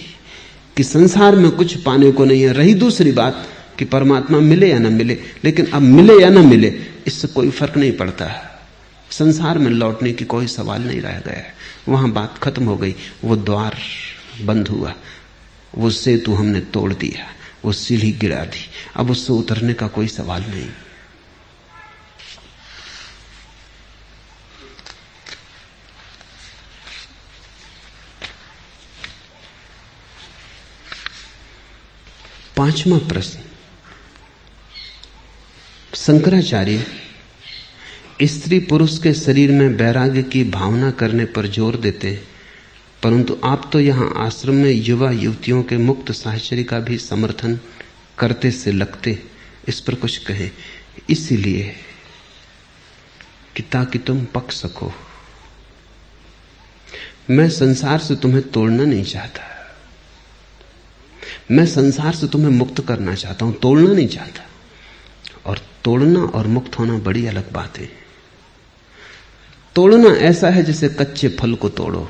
कि संसार में कुछ पाने को नहीं है। रही दूसरी बात कि परमात्मा मिले या ना मिले, लेकिन अब मिले या ना मिले इससे कोई फर्क नहीं पड़ता है। संसार में लौटने की कोई सवाल नहीं रह गया है, वहां बात खत्म हो गई। वो द्वार बंद हुआ, वो सेतु हमने तोड़ दिया, वो सीढ़ी गिरा दी, अब उससे उतरने का कोई सवाल नहीं। पांचवा प्रश्न, शंकराचार्य स्त्री पुरुष के शरीर में वैराग्य की भावना करने पर जोर देते हैं, परंतु आप तो यहां आश्रम में युवा युवतियों के मुक्त साहचर्य का भी समर्थन करते से लगते। इस पर कुछ कहें। इसीलिए कि ताकि तुम पक सको। मैं संसार से तुम्हें तोड़ना नहीं चाहता, मैं संसार से तुम्हें मुक्त करना चाहता हूं, तोड़ना नहीं चाहता। और तोड़ना और मुक्त होना बड़ी अलग बात है। तोड़ना ऐसा है जैसे कच्चे फल को तोड़ो,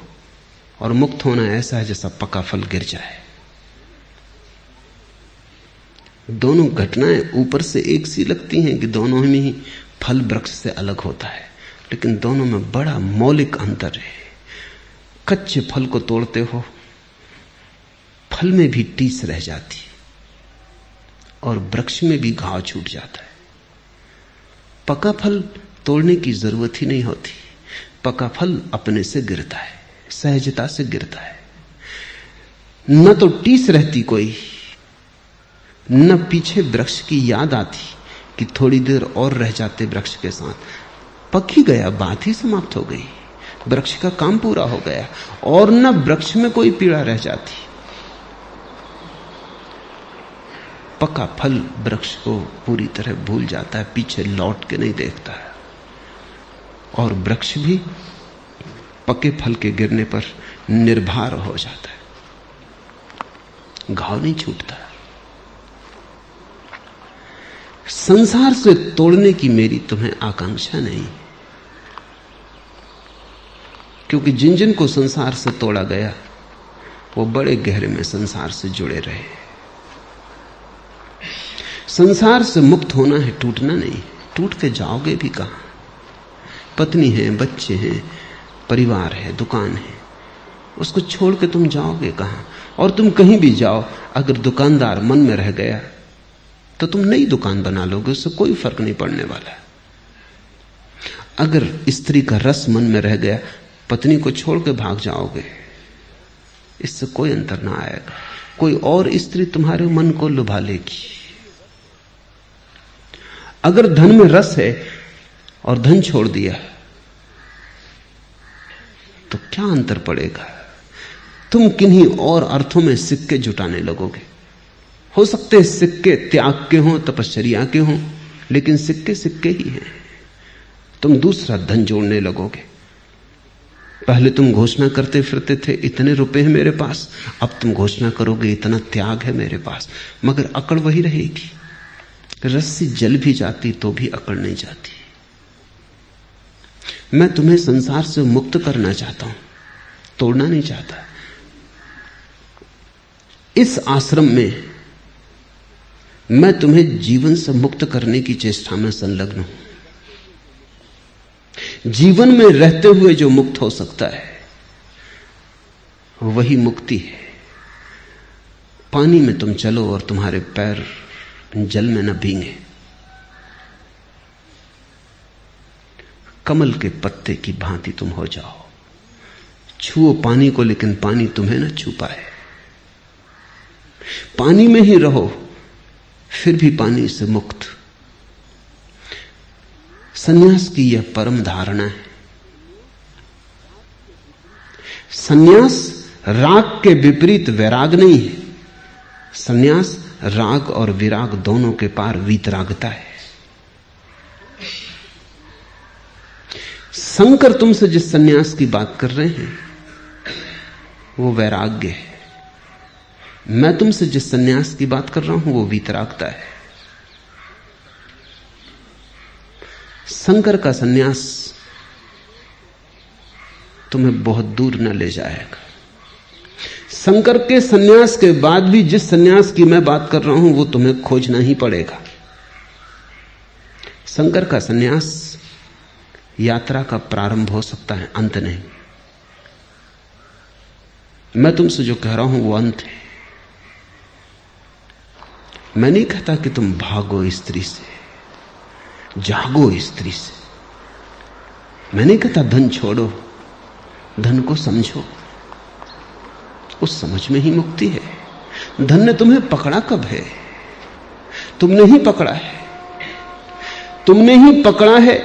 और मुक्त होना ऐसा है जैसा पका फल गिर जाए। दोनों घटनाएं ऊपर से एक सी लगती हैं कि दोनों में ही फल वृक्ष से अलग होता है, लेकिन दोनों में बड़ा मौलिक अंतर है। कच्चे फल को तोड़ते हो, फल में भी टीस रह जाती और वृक्ष में भी घाव छूट जाता है। पका फल तोड़ने की जरूरत ही नहीं होती, पका फल अपने से गिरता है, सहजता से गिरता है। न तो टीस रहती कोई, न पीछे वृक्ष की याद आती कि थोड़ी देर और रह जाते वृक्ष के साथ। पक ही गया, बात ही समाप्त हो गई, वृक्ष का काम पूरा हो गया। और न वृक्ष में कोई पीड़ा रह जाती। पका फल वृक्ष को पूरी तरह भूल जाता है, पीछे लौट के नहीं देखता है। और वृक्ष भी पके फल के गिरने पर निर्भर हो जाता है, घाव नहीं छूटता। संसार से तोड़ने की मेरी तुम्हें आकांक्षा नहीं, क्योंकि जिन जिन को संसार से तोड़ा गया वो बड़े गहरे में संसार से जुड़े रहे। संसार से मुक्त होना है, टूटना नहीं। टूट के जाओगे भी कहां? पत्नी है, बच्चे हैं, परिवार है, दुकान है, उसको छोड़ के तुम जाओगे कहां? और तुम कहीं भी जाओ, अगर दुकानदार मन में रह गया तो तुम नई दुकान बना लोगे, उससे कोई फर्क नहीं पड़ने वाला। अगर स्त्री का रस मन में रह गया, पत्नी को छोड़ के भाग जाओगे, इससे कोई अंतर ना आएगा। कोई और स्त्री तुम्हारे मन को लुभा लेगी। अगर धन में रस है और धन छोड़ दिया तो क्या अंतर पड़ेगा? तुम किन्हीं और अर्थों में सिक्के जुटाने लगोगे। हो सकते हैं सिक्के त्याग के हों, तपश्चर्या के हों, लेकिन सिक्के सिक्के ही हैं। तुम दूसरा धन जोड़ने लगोगे। पहले तुम घोषणा करते फिरते थे इतने रुपए हैं मेरे पास, अब तुम घोषणा करोगे इतना त्याग है मेरे पास, मगर अकड़ वही रहेगी। रस्सी जल भी जाती तो भी अकड़ नहीं जाती। मैं तुम्हें संसार से मुक्त करना चाहता हूं, तोड़ना नहीं चाहता। इस आश्रम में मैं तुम्हें जीवन से मुक्त करने की चेष्टा में संलग्न हूं। जीवन में रहते हुए जो मुक्त हो सकता है वही मुक्ति है। पानी में तुम चलो और तुम्हारे पैर जल में न भींगे। कमल के पत्ते की भांति तुम हो जाओ। छुओ पानी को, लेकिन पानी तुम्हें न छू पाए। पानी में ही रहो, फिर भी पानी से मुक्त। सन्यास की यह परम धारणा है। सन्यास राग के विपरीत वैराग नहीं है। सन्यास राग और विराग दोनों के पार वीतरागता है। शंकर तुमसे जिस सन्यास की बात कर रहे हैं वो वैराग्य है। मैं तुमसे जिस सन्यास की बात कर रहा हूं वो वीतरागता है। शंकर का सन्यास तुम्हें बहुत दूर न ले जाएगा। शंकर के सन्यास के बाद भी जिस सन्यास की मैं बात कर रहा हूं वो तुम्हें खोजना ही पड़ेगा। शंकर का सन्यास यात्रा का प्रारंभ हो सकता है, अंत नहीं। मैं तुमसे जो कह रहा हूं वो अंत है। मैं नहीं कहता कि तुम भागो स्त्री से, जागो स्त्री से। मैं नहीं कहता धन छोड़ो, धन को समझो। उस समझ में ही मुक्ति है। धन ने तुम्हें पकड़ा कब है? तुमने ही पकड़ा है। तुमने ही पकड़ा है।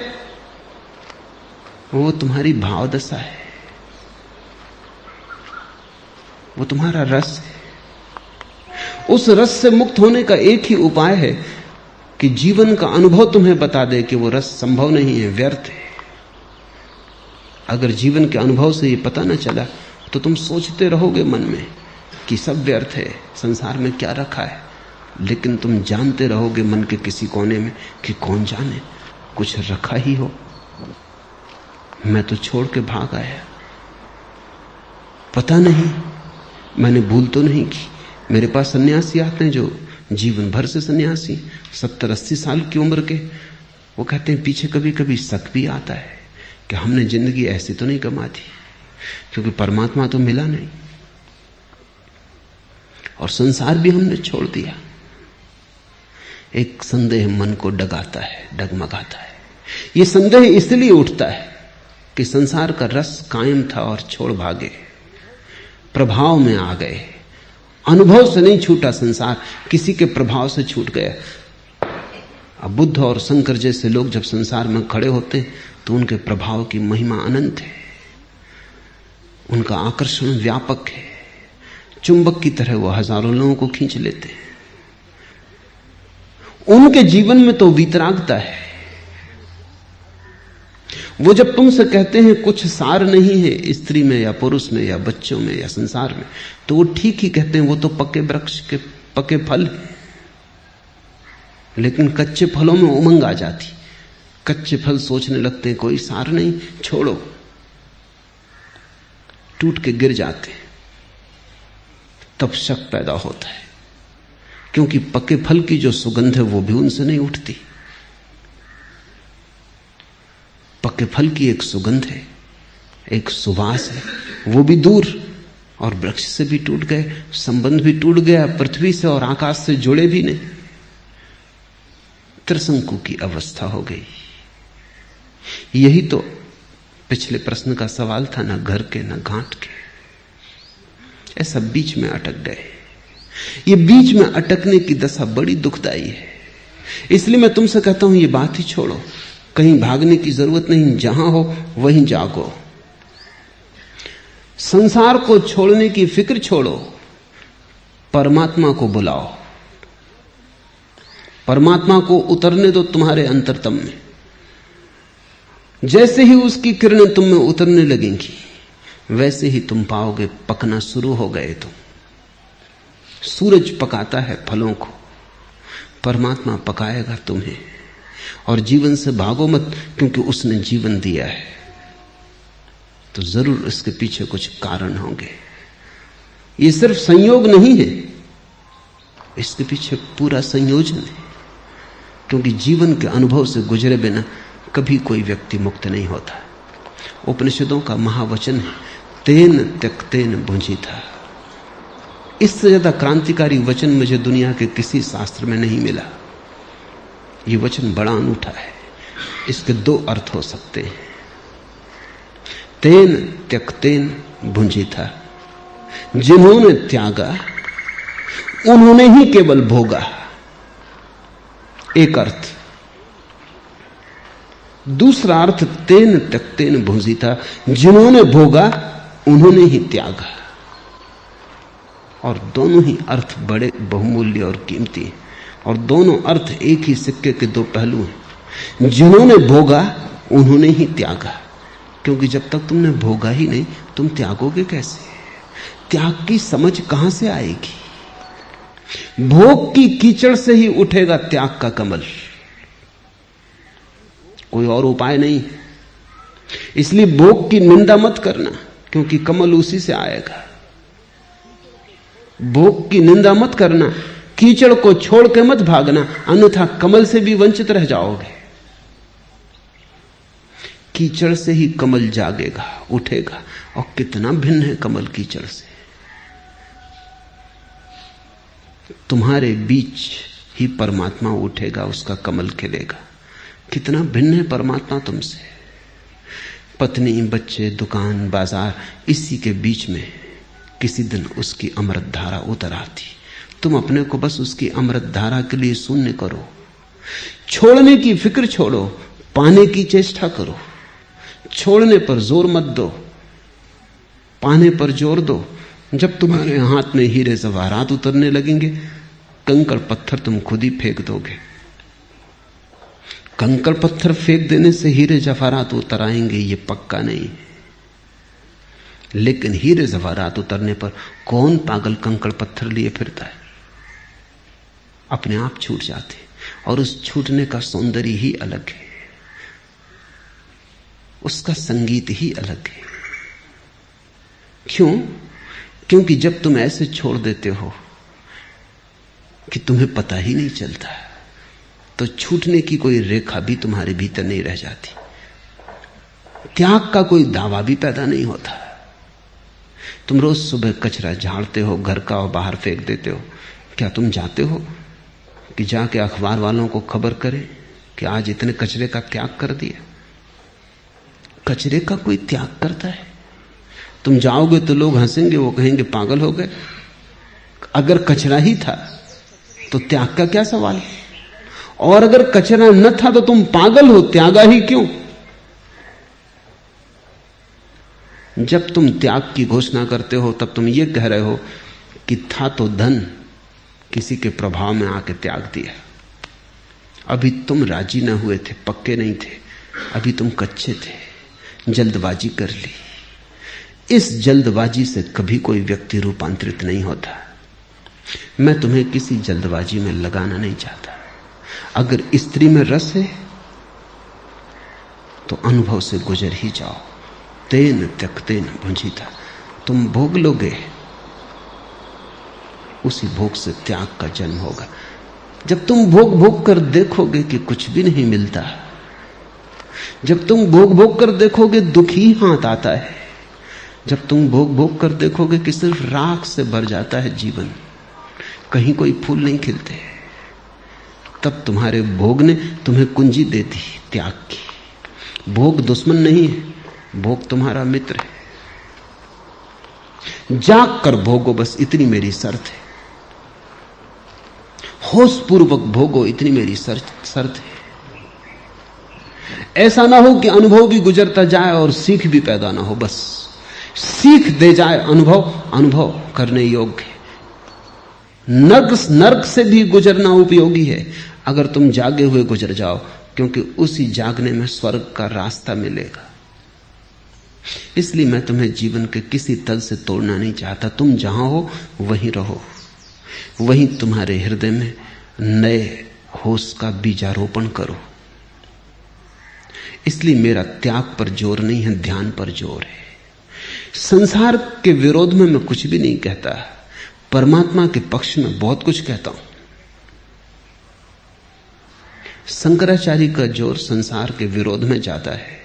वो तुम्हारी भाव दशा है, वो तुम्हारा रस है। उस रस से मुक्त होने का एक ही उपाय है कि जीवन का अनुभव तुम्हें बता दे कि वो रस संभव नहीं है, व्यर्थ है। अगर जीवन के अनुभव से ये पता न चला तो तुम सोचते रहोगे मन में कि सब व्यर्थ है, संसार में क्या रखा है। लेकिन तुम जानते रहोगे मन के किसी कोने में कि कौन जाने कुछ रखा ही हो। मैं तो छोड़ के भाग आया, पता नहीं मैंने भूल तो नहीं की। मेरे पास सन्यासी आते हैं जो जीवन भर से सन्यासी, 70-80 साल की उम्र के। वो कहते हैं पीछे कभी कभी शक भी आता है कि हमने जिंदगी ऐसी तो नहीं गंवा दी, क्योंकि परमात्मा तो मिला नहीं और संसार भी हमने छोड़ दिया। एक संदेह मन को डगाता है, डगमगाता है। ये संदेह इसलिए उठता है कि संसार का रस कायम था और छोड़ भागे, प्रभाव में आ गए। अनुभव से नहीं छूटा संसार, किसी के प्रभाव से छूट गया। अब बुद्ध और शंकर जैसे लोग जब संसार में खड़े होते हैं तो उनके प्रभाव की महिमा अनंत है, उनका आकर्षण व्यापक है। चुंबक की तरह वो हजारों लोगों को खींच लेते हैं। उनके जीवन में तो वीतरागता है। वो जब तुमसे कहते हैं कुछ सार नहीं है स्त्री में या पुरुष में या बच्चों में या संसार में, तो वो ठीक ही कहते हैं। वो तो पके वृक्ष के पके फल हैं। लेकिन कच्चे फलों में उमंग आ जाती। कच्चे फल सोचने लगते हैं कोई सार नहीं, छोड़ो, टूट के गिर जाते हैं। तब शक पैदा होता है, क्योंकि पके फल की जो सुगंध है वो भी उनसे नहीं उठती। पके फल की एक सुगंध है, एक सुवास है, वो भी दूर। और वृक्ष से भी टूट गए, संबंध भी टूट गया, पृथ्वी से और आकाश से जुड़े भी नहीं। त्रिशंकु की अवस्था हो गई। यही तो पिछले प्रश्न का सवाल था, ना घर के ना घाट के, ऐसा बीच में अटक गए। ये बीच में अटकने की दशा बड़ी दुखदाई है। इसलिए मैं तुमसे कहता हूं ये बात ही छोड़ो, कहीं भागने की जरूरत नहीं, जहां हो वहीं जागो। संसार को छोड़ने की फिक्र छोड़ो, परमात्मा को बुलाओ। परमात्मा को उतरने दो तुम्हारे अंतरतम में। जैसे ही उसकी किरणें तुम में उतरने लगेंगी, वैसे ही तुम पाओगे पकना शुरू हो गए तुम। सूरज पकाता है फलों को, परमात्मा पकाएगा तुम्हें। और जीवन से भागो मत, क्योंकि उसने जीवन दिया है तो जरूर इसके पीछे कुछ कारण होंगे। ये सिर्फ संयोग नहीं है, इसके पीछे पूरा संयोजन है। क्योंकि जीवन के अनुभव से गुजरे बिना कभी कोई व्यक्ति मुक्त नहीं होता। उपनिषदों का महावचन है, तेन त्यक्तेन भुंजीता। इससे ज्यादा क्रांतिकारी वचन मुझे दुनिया के किसी शास्त्र में नहीं मिला। ये वचन बड़ा अनूठा है। इसके दो अर्थ हो सकते हैं। तेन त्यक्तेन भुंजीता, जिन्होंने त्यागा उन्होंने ही केवल भोगा, एक अर्थ। दूसरा अर्थ, तेन त्यक्तेन भुंजीता, जिन्होंने भोगा उन्होंने ही त्यागा। और दोनों ही अर्थ बड़े बहुमूल्य और कीमती हैं, और दोनों अर्थ एक ही सिक्के के दो पहलू हैं। जिन्होंने भोगा उन्होंने ही त्यागा, क्योंकि जब तक तुमने भोगा ही नहीं, तुम त्यागोगे कैसे? त्याग की समझ कहां से आएगी? भोग की कीचड़ से ही उठेगा त्याग का कमल, कोई और उपाय नहीं। इसलिए भोग की निंदा मत करना, क्योंकि कमल उसी से आएगा। भोग की निंदा मत करना, कीचड़ को छोड़ के मत भागना, अन्यथा कमल से भी वंचित रह जाओगे। कीचड़ से ही कमल जागेगा, उठेगा, और कितना भिन्न है कमल कीचड़ से। तुम्हारे बीच ही परमात्मा उठेगा, उसका कमल खिलेगा। कितना भिन्न है परमात्मा तुमसे। पत्नी, बच्चे, दुकान, बाजार, इसी के बीच में किसी दिन उसकी अमृत धारा उतर आती। तुम अपने को बस उसकी अमृत धारा के लिए शून्य करो। छोड़ने की फिक्र छोड़ो, पाने की चेष्टा करो। छोड़ने पर जोर मत दो, पाने पर जोर दो। जब तुम्हारे हाथ में हीरे जवाहरात उतरने लगेंगे, कंकड़ पत्थर तुम खुद ही फेंक दोगे। कंकड़ पत्थर फेंक देने से हीरे जवाहरात उतर आएंगे, ये पक्का नहीं। लेकिन हीरे जवाहरात उतरने पर कौन पागल कंकड़ पत्थर लिए फिरता है? अपने आप छूट जाते, और उस छूटने का सौंदर्य ही अलग है, उसका संगीत ही अलग है। क्यों? क्योंकि जब तुम ऐसे छोड़ देते हो कि तुम्हें पता ही नहीं चलता, तो छूटने की कोई रेखा भी तुम्हारे भीतर नहीं रह जाती। त्याग का कोई दावा भी पैदा नहीं होता। तुम रोज सुबह कचरा झाड़ते हो, घर का, और बाहर फेंक देते हो। क्या तुम जाते हो कि जाके अखबार वालों को खबर करें कि आज इतने कचरे का त्याग कर दिया? कचरे का कोई त्याग करता है? तुम जाओगे तो लोग हंसेंगे, वो कहेंगे पागल हो गए। अगर कचरा ही था तो त्याग का क्या सवाल है? और अगर कचरा न था तो तुम पागल हो, त्यागा ही क्यों? जब तुम त्याग की घोषणा करते हो, तब तुम ये कह रहे हो कि था तो धन, किसी के प्रभाव में आके त्याग दिया। अभी तुम राजी न हुए थे, पक्के नहीं थे, अभी तुम कच्चे थे, जल्दबाजी कर ली। इस जल्दबाजी से कभी कोई व्यक्ति रूपांतरित नहीं होता। मैं तुम्हें किसी जल्दबाजी में लगाना नहीं चाहता। अगर स्त्री में रस है तो अनुभव से गुजर ही जाओ। तेन त्यक्तेन भुंजीता, तुम भोग लोगे, उसी भोग से त्याग का जन्म होगा। जब तुम भोग भोग कर देखोगे कि कुछ भी नहीं मिलता, जब तुम भोग भोग कर देखोगे दुख ही हाथ आता है, जब तुम भोग भोग कर देखोगे कि सिर्फ राख से भर जाता है जीवन, कहीं कोई फूल नहीं खिलते, तब तुम्हारे भोग ने तुम्हें कुंजी दे दी त्याग की। भोग दुश्मन नहीं है, भोग तुम्हारा मित्र है। जाग कर भोगो, बस इतनी मेरी शर्त है। होश पूर्वक भोगो, इतनी मेरी शर्त है। ऐसा ना हो कि अनुभव भी गुजरता जाए और सीख भी पैदा ना हो, बस सीख दे जाए अनुभव, अनुभव करने योग्य है। नर्क से भी गुजरना उपयोगी है अगर तुम जागे हुए गुजर जाओ, क्योंकि उसी जागने में स्वर्ग का रास्ता मिलेगा। इसलिए मैं तुम्हें जीवन के किसी तल से तोड़ना नहीं चाहता। तुम जहां हो वहीं रहो, वहीं तुम्हारे हृदय में नए होश का बीजारोपण करो। इसलिए मेरा त्याग पर जोर नहीं है, ध्यान पर जोर है। संसार के विरोध में मैं कुछ भी नहीं कहता, परमात्मा के पक्ष में बहुत कुछ कहता हूं। शंकराचार्य का जोर संसार के विरोध में ज्यादा है।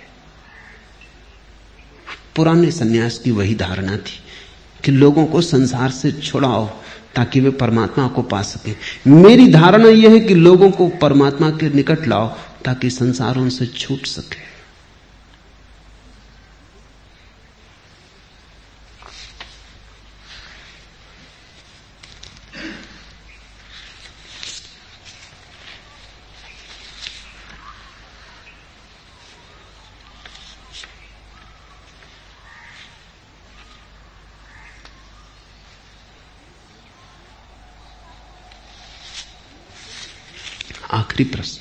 पुराने सन्यास की वही धारणा थी कि लोगों को संसार से छुड़ाओ ताकि वे परमात्मा को पा सकें। मेरी धारणा यह है कि लोगों को परमात्मा के निकट लाओ ताकि संसार उनसे छूट सके। आखिरी प्रश्न।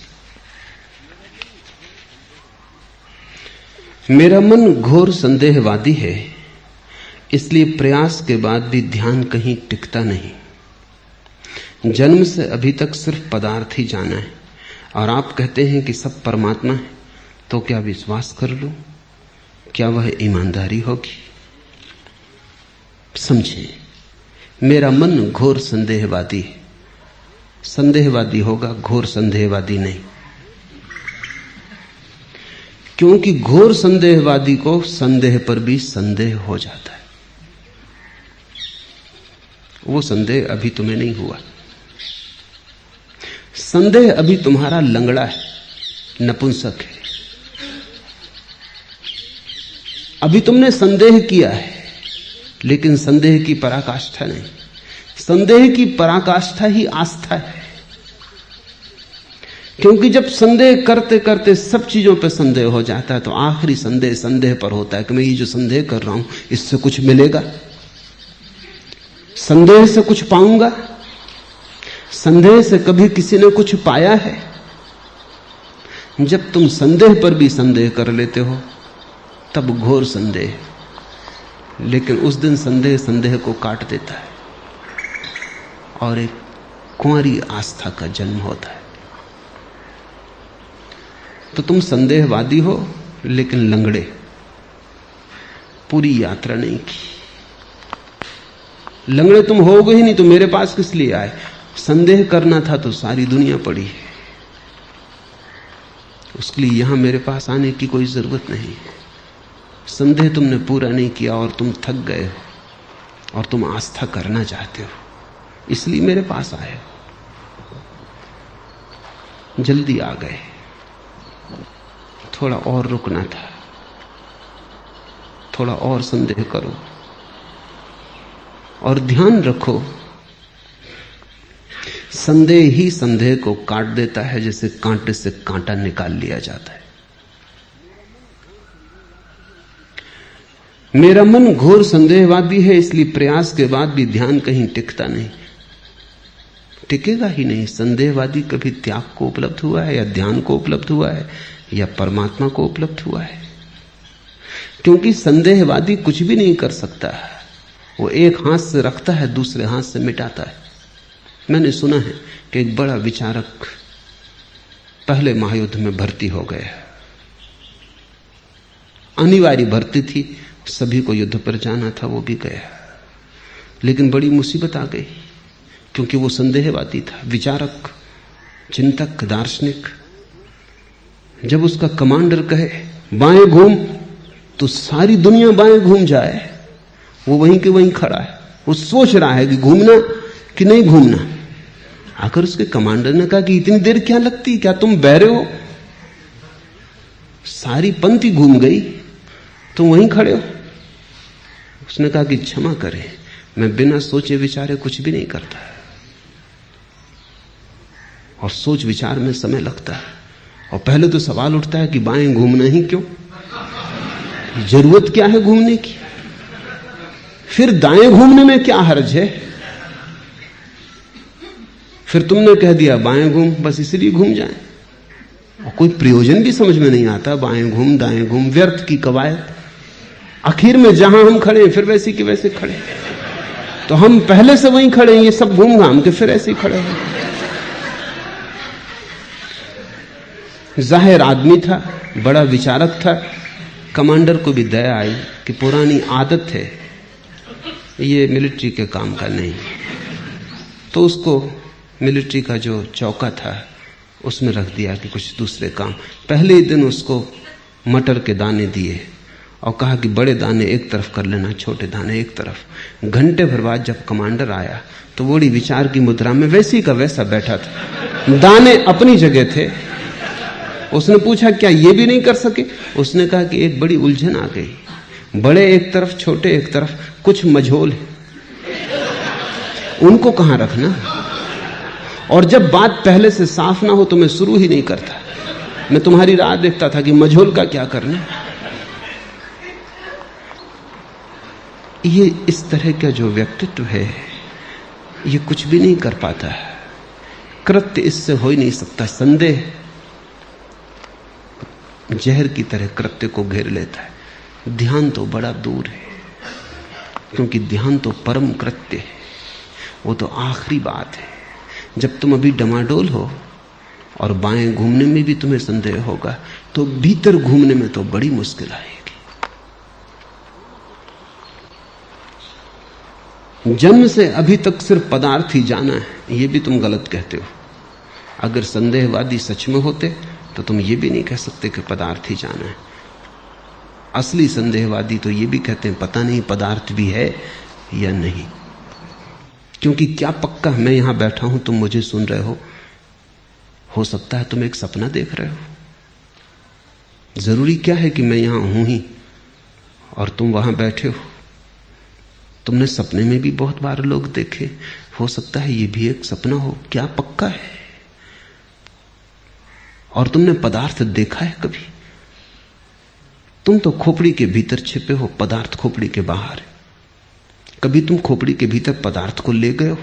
मेरा मन घोर संदेहवादी है, इसलिए प्रयास के बाद भी ध्यान कहीं टिकता नहीं। जन्म से अभी तक सिर्फ पदार्थ ही जाना है, और आप कहते हैं कि सब परमात्मा है, तो क्या विश्वास कर लूं? क्या वह ईमानदारी होगी? समझे, मेरा मन घोर संदेहवादी है। संदेहवादी होगा, घोर संदेहवादी नहीं, क्योंकि घोर संदेहवादी को संदेह पर भी संदेह हो जाता है। वो संदेह अभी तुम्हें नहीं हुआ। संदेह अभी तुम्हारा लंगड़ा है, नपुंसक है। अभी तुमने संदेह किया है, लेकिन संदेह की पराकाष्ठा नहीं। संदेह की पराकाष्ठा ही आस्था है, क्योंकि जब संदेह करते करते सब चीजों पर संदेह हो जाता है, तो आखिरी संदेह संदेह पर होता है कि मैं ये जो संदेह कर रहा हूं इससे कुछ मिलेगा, संदेह से कुछ पाऊंगा। संदेह से कभी किसी ने कुछ पाया है? जब तुम संदेह पर भी संदेह कर लेते हो तब घोर संदेह, लेकिन उस दिन संदेह संदेह को काट देता है और एक कुंवारी आस्था का जन्म होता है। तो तुम संदेहवादी हो, लेकिन लंगड़े, पूरी यात्रा नहीं की। लंगड़े तुम होगे ही नहीं तो मेरे पास किस लिए आए? संदेह करना था तो सारी दुनिया पड़ी है, उसके लिए यहां मेरे पास आने की कोई जरूरत नहीं। संदेह तुमने पूरा नहीं किया और तुम थक गए हो और तुम आस्था करना चाहते हो, इसलिए मेरे पास आए हो। जल्दी आ गए, थोड़ा और रुकना था, थोड़ा और संदेह करो। और ध्यान रखो, संदेह ही संदेह को काट देता है, जैसे कांटे से कांटा निकाल लिया जाता है। मेरा मन घोर संदेहवादी है, इसलिए प्रयास के बाद भी ध्यान कहीं टिकता नहीं। टिकेगा ही नहीं। संदेहवादी कभी त्याग को उपलब्ध हुआ है, या ध्यान को उपलब्ध हुआ है, या परमात्मा को उपलब्ध हुआ है? क्योंकि संदेहवादी कुछ भी नहीं कर सकता। वो एक हाथ से रखता है, दूसरे हाथ से मिटाता है। मैंने सुना है कि एक बड़ा विचारक पहले महायुद्ध में भर्ती हो गया। अनिवार्य भर्ती थी, सभी को युद्ध पर जाना था, वो भी गया। लेकिन बड़ी मुसीबत आ गई, क्योंकि वो संदेहवादी था, विचारक, चिंतक, दार्शनिक। जब उसका कमांडर कहे बाएं घूम, तो सारी दुनिया बाएं घूम जाए, वो वहीं के वहीं खड़ा है। वो सोच रहा है कि घूमना कि नहीं घूमना। आकर उसके कमांडर ने कहा कि इतनी देर क्या लगती, क्या तुम बहरे हो? सारी पंक्ति घूम गई, तुम वहीं खड़े हो। उसने कहा कि क्षमा करें, मैं बिना सोचे विचारे कुछ भी नहीं करता, और सोच विचार में समय लगता है। और पहले तो सवाल उठता है कि बाएं घूमना ही क्यों, जरूरत क्या है घूमने की, फिर दाएं घूमने में क्या हर्ज है। फिर तुमने कह दिया बाएं घूम, बस इसलिए घूम जाए, और कोई प्रयोजन भी समझ में नहीं आता। बाएं घूम दाएं घूम, व्यर्थ की कवायद। आखिर में जहां हम खड़े हैं फिर वैसे कि वैसे खड़े, तो हम पहले से वहीं खड़े हैं, ये सब घूम घाम के फिर ऐसे ही खड़े हैं। जाहिर आदमी था, बड़ा विचारक था। कमांडर को भी दया आई कि पुरानी आदत है, ये मिलिट्री के काम का नहीं। तो उसको मिलिट्री का जो चौका था उसमें रख दिया कि कुछ दूसरे काम। पहले ही दिन उसको मटर के दाने दिए और कहा कि बड़े दाने एक तरफ कर लेना, छोटे दाने एक तरफ। घंटे भर बाद जब कमांडर आया तो बड़ी विचार की मुद्रा में वैसी का वैसा बैठा था, दाने अपनी जगह थे। उसने पूछा क्या ये भी नहीं कर सके? उसने कहा कि एक बड़ी उलझन आ गई, बड़े एक तरफ छोटे एक तरफ, कुछ मझोल है, उनको कहां रखना। और जब बात पहले से साफ ना हो तो मैं शुरू ही नहीं करता, मैं तुम्हारी राह देखता था कि मझोल का क्या करना। ये इस तरह का जो व्यक्तित्व है ये कुछ भी नहीं कर पाता, कृत्य इससे हो ही नहीं सकता। संदेह जहर की तरह कृत्य को घेर लेता है। ध्यान तो बड़ा दूर है, क्योंकि ध्यान तो परम कृत्य है, वो तो आखिरी बात है। जब तुम अभी डमाडोल हो और बाएं घूमने में भी तुम्हें संदेह होगा, तो भीतर घूमने में तो बड़ी मुश्किल आएगी। जन्म से अभी तक सिर्फ पदार्थ ही जाना है, ये भी तुम गलत कहते हो। अगर संदेहवादी सच में होते तो तुम ये भी नहीं कह सकते कि पदार्थ ही जाना है। असली संदेहवादी तो ये भी कहते हैं पता नहीं पदार्थ भी है या नहीं, क्योंकि क्या पक्का मैं यहां बैठा हूं, तुम मुझे सुन रहे हो सकता है तुम एक सपना देख रहे हो। जरूरी क्या है कि मैं यहां हूं ही और तुम वहां बैठे हो। तुमने सपने में भी बहुत बार लोग देखे, हो सकता है ये भी एक सपना हो, क्या पक्का है। और तुमने पदार्थ देखा है कभी? तुम तो खोपड़ी के भीतर छिपे हो, पदार्थ खोपड़ी के बाहर है। कभी तुम खोपड़ी के भीतर पदार्थ को ले गए हो?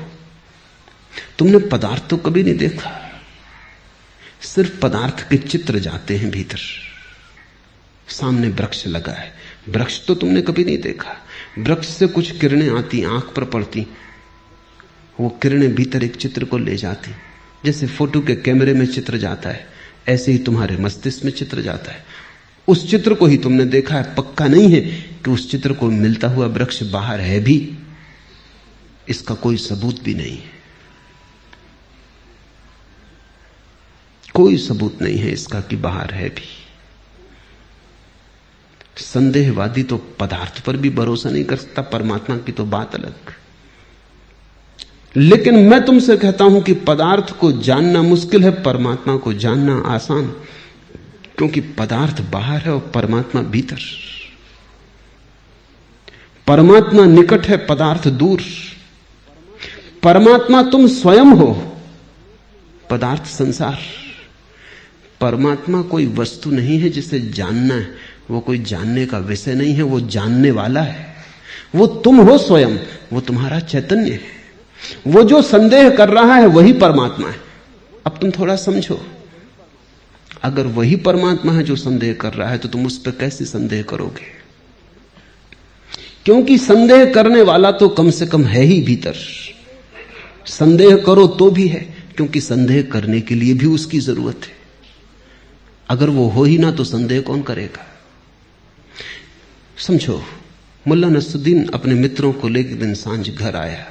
तुमने पदार्थ तो कभी नहीं देखा, सिर्फ पदार्थ के चित्र जाते हैं भीतर। सामने वृक्ष लगा है, वृक्ष तो तुमने कभी नहीं देखा। वृक्ष से कुछ किरणें आती, आंख पर पड़ती, वो किरणें भीतर एक चित्र को ले जाती। जैसे फोटो के कैमरे में चित्र जाता है, ऐसे ही तुम्हारे मस्तिष्क में चित्र जाता है। उस चित्र को ही तुमने देखा है, पक्का नहीं है कि उस चित्र को मिलता हुआ वृक्ष बाहर है भी। इसका कोई सबूत भी नहीं है, कोई सबूत नहीं है इसका कि बाहर है भी। संदेहवादी तो पदार्थ पर भी भरोसा नहीं कर सकता, परमात्मा की तो बात अलग। लेकिन मैं तुमसे कहता हूं कि पदार्थ को जानना मुश्किल है, परमात्मा को जानना आसान, क्योंकि पदार्थ बाहर है और परमात्मा भीतर। परमात्मा निकट है, पदार्थ दूर। परमात्मा तुम स्वयं हो, पदार्थ संसार। परमात्मा कोई वस्तु नहीं है जिसे जानना है, वो कोई जानने का विषय नहीं है, वो जानने वाला है। वो तुम हो स्वयं, वो तुम्हारा चैतन्य है। वो जो संदेह कर रहा है वही परमात्मा है। अब तुम थोड़ा समझो, अगर वही परमात्मा है जो संदेह कर रहा है तो तुम उस पर कैसे संदेह करोगे? क्योंकि संदेह करने वाला तो कम से कम है ही भीतर। संदेह करो तो भी है, क्योंकि संदेह करने के लिए भी उसकी जरूरत है। अगर वो हो ही ना तो संदेह कौन करेगा? समझो, मुल्ला नसरुद्दीन अपने मित्रों को लेकर दिन सांझ घर आया।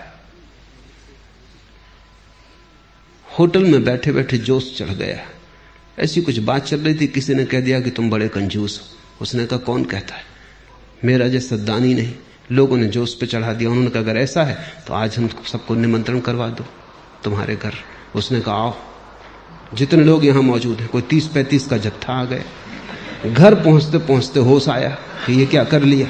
होटल में बैठे बैठे जोश चढ़ गया। ऐसी कुछ बात चल रही थी, किसी ने कह दिया कि तुम बड़े कंजूस हो। उसने कहा कौन कहता है, मेरा जैसा दानी नहीं। लोगों ने जोश पे चढ़ा दिया। उन्होंने कहा अगर ऐसा है तो आज हम सबको निमंत्रण करवा दो तुम्हारे घर। उसने कहा आओ, जितने लोग यहां मौजूद हैं, कोई 30-35 का जत्था आ गए। घर पहुंचते पहुंचते होश आया कि ये क्या कर लिया,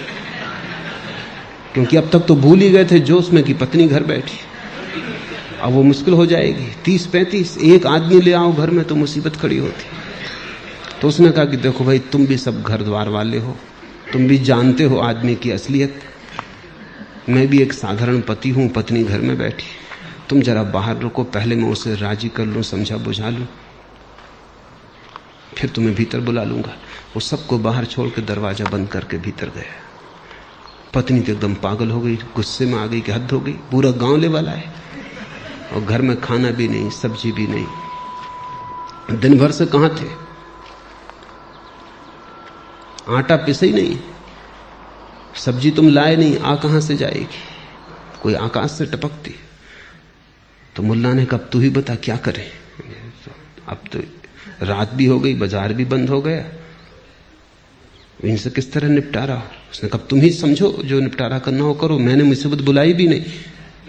क्योंकि अब तक तो भूल ही गए थे जोश में कि पत्नी घर बैठी। अब वो मुश्किल हो जाएगी, 30-35 एक आदमी ले आओ घर में तो मुसीबत खड़ी होती। तो उसने कहा कि देखो भाई, तुम भी सब घर द्वार वाले हो, तुम भी जानते हो आदमी की असलियत। मैं भी एक साधारण पति हूं, पत्नी घर में बैठी, तुम जरा बाहर रुको, पहले मैं उसे राजी कर लूं, समझा बुझा लूं, फिर तुम्हें भीतर बुला लूंगा। वो सबको बाहर छोड़ के दरवाजा बंद करके भीतर गया। पत्नी तो एकदम पागल हो गई, गुस्से में आ गई कि हद हो गई, पूरा गांव ले वाला है और घर में खाना भी नहीं, सब्जी भी नहीं। दिन भर से कहां थे, आटा पिसे ही नहीं, सब्जी तुम लाए नहीं, आ कहां से जाएगी, कोई आकाश से टपकती। तो मुल्ला ने कहा, तू ही बता क्या करें, अब तो रात भी हो गई, बाजार भी बंद हो गया, इनसे किस तरह निपटारा हो। उसने कहा, तुम ही समझो, जो निपटारा करना हो करो, मैंने मुसीबत बुलाई भी नहीं,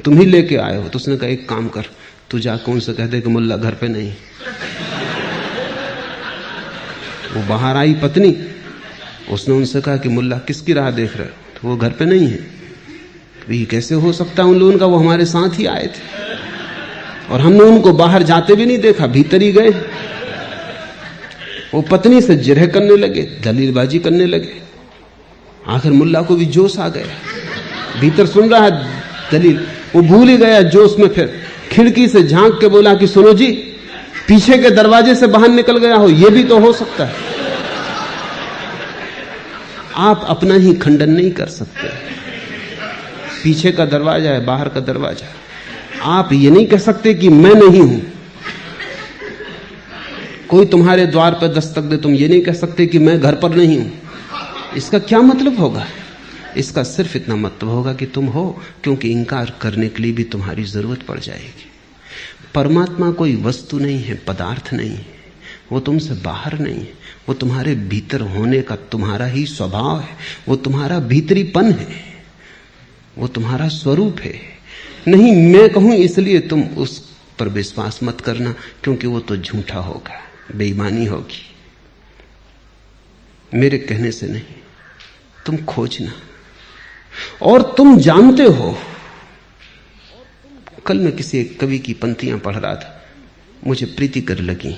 तुम ही लेके आए हो। तो उसने कहा, एक काम कर, तू जाकर उनसे कह दे कि मुल्ला घर पे नहीं। वो बाहर आई पत्नी, उसने उनसे कहा कि मुल्ला किसकी राह देख रहे हो, तो वो घर पे नहीं है। ये कैसे हो सकता है उन लोगों का, वो हमारे साथ ही आए थे और हमने उनको बाहर जाते भी नहीं देखा, भीतर ही गए। वो पत्नी से जिरह करने लगे, दलीलबाजी करने लगे। आखिर मुल्ला को भी जोश आ गया, भीतर सुन रहा है दलील, वो भूल ही गया जोश में। फिर खिड़की से झांक के बोला कि सुनो जी, पीछे के दरवाजे से बाहर निकल गया हो, यह भी तो हो सकता है। आप अपना ही खंडन नहीं कर सकते। पीछे का दरवाजा है, बाहर का दरवाजा। आप ये नहीं कह सकते कि मैं नहीं हूं। कोई तुम्हारे द्वार पर दस्तक दे, तुम ये नहीं कह सकते कि मैं घर पर नहीं हूं। इसका क्या मतलब होगा? इसका सिर्फ इतना मतलब होगा कि तुम हो, क्योंकि इंकार करने के लिए भी तुम्हारी जरूरत पड़ जाएगी। परमात्मा कोई वस्तु नहीं है, पदार्थ नहीं है, वो तुमसे बाहर नहीं है, वो तुम्हारे भीतर होने का तुम्हारा ही स्वभाव है, वो तुम्हारा भीतरीपन है, वो तुम्हारा स्वरूप है। नहीं, मैं कहूं इसलिए तुम उस पर विश्वास मत करना, क्योंकि वो तो झूठा होगा, बेईमानी होगी। मेरे कहने से नहीं, तुम खोजना। और तुम जानते हो, कल मैं किसी एक कवि की पंक्तियां पढ़ रहा था, मुझे प्रीति कर लगी।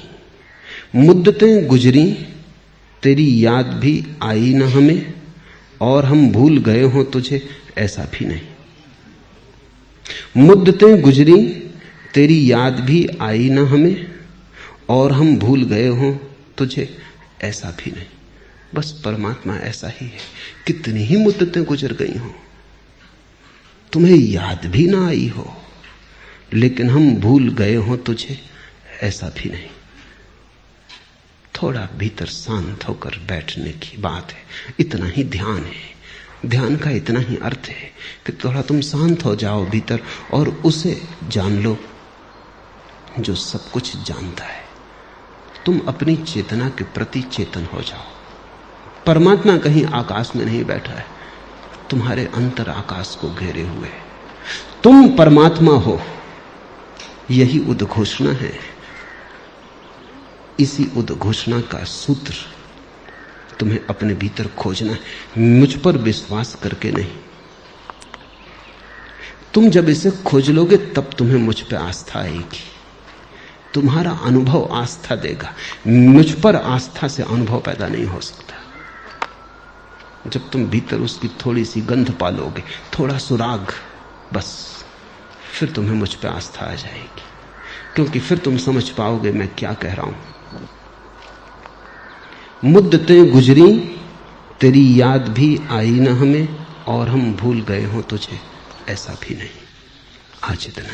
मुद्दतें गुजरी तेरी याद भी आई न हमें, और हम भूल गए हों तुझे ऐसा भी नहीं। मुद्दतें गुजरी तेरी याद भी आई न हमें, और हम भूल गए हों तुझे ऐसा भी नहीं। बस परमात्मा ऐसा ही है। कितनी ही मुद्दतें गुजर गई हों, तुम्हें याद भी ना आई हो, लेकिन हम भूल गए हों तुझे ऐसा भी नहीं। थोड़ा भीतर शांत होकर बैठने की बात है, इतना ही ध्यान है। ध्यान का इतना ही अर्थ है कि थोड़ा तुम शांत हो जाओ भीतर और उसे जान लो जो सब कुछ जानता है। तुम अपनी चेतना के प्रति चेतन हो जाओ। परमात्मा कहीं आकाश में नहीं बैठा है, तुम्हारे अंतर आकाश को घेरे हुए। तुम परमात्मा हो, यही उद्घोषणा है। इसी उद्घोषणा का सूत्र तुम्हें अपने भीतर खोजना है, मुझ पर विश्वास करके नहीं। तुम जब इसे खोज लोगे तब तुम्हें मुझ पर आस्था आएगी, तुम्हारा अनुभव आस्था देगा। मुझ पर आस्था से अनुभव पैदा नहीं हो सकता। जब तुम भीतर उसकी थोड़ी सी गंध पालोगे, थोड़ा सुराग, बस फिर तुम्हें मुझ पर आस्था आ जाएगी, क्योंकि फिर तुम समझ पाओगे मैं क्या कह रहा हूं। मुद्दतें गुजरी तेरी याद भी आई न हमें, और हम भूल गए हों तुझे ऐसा भी नहीं। आज इतना।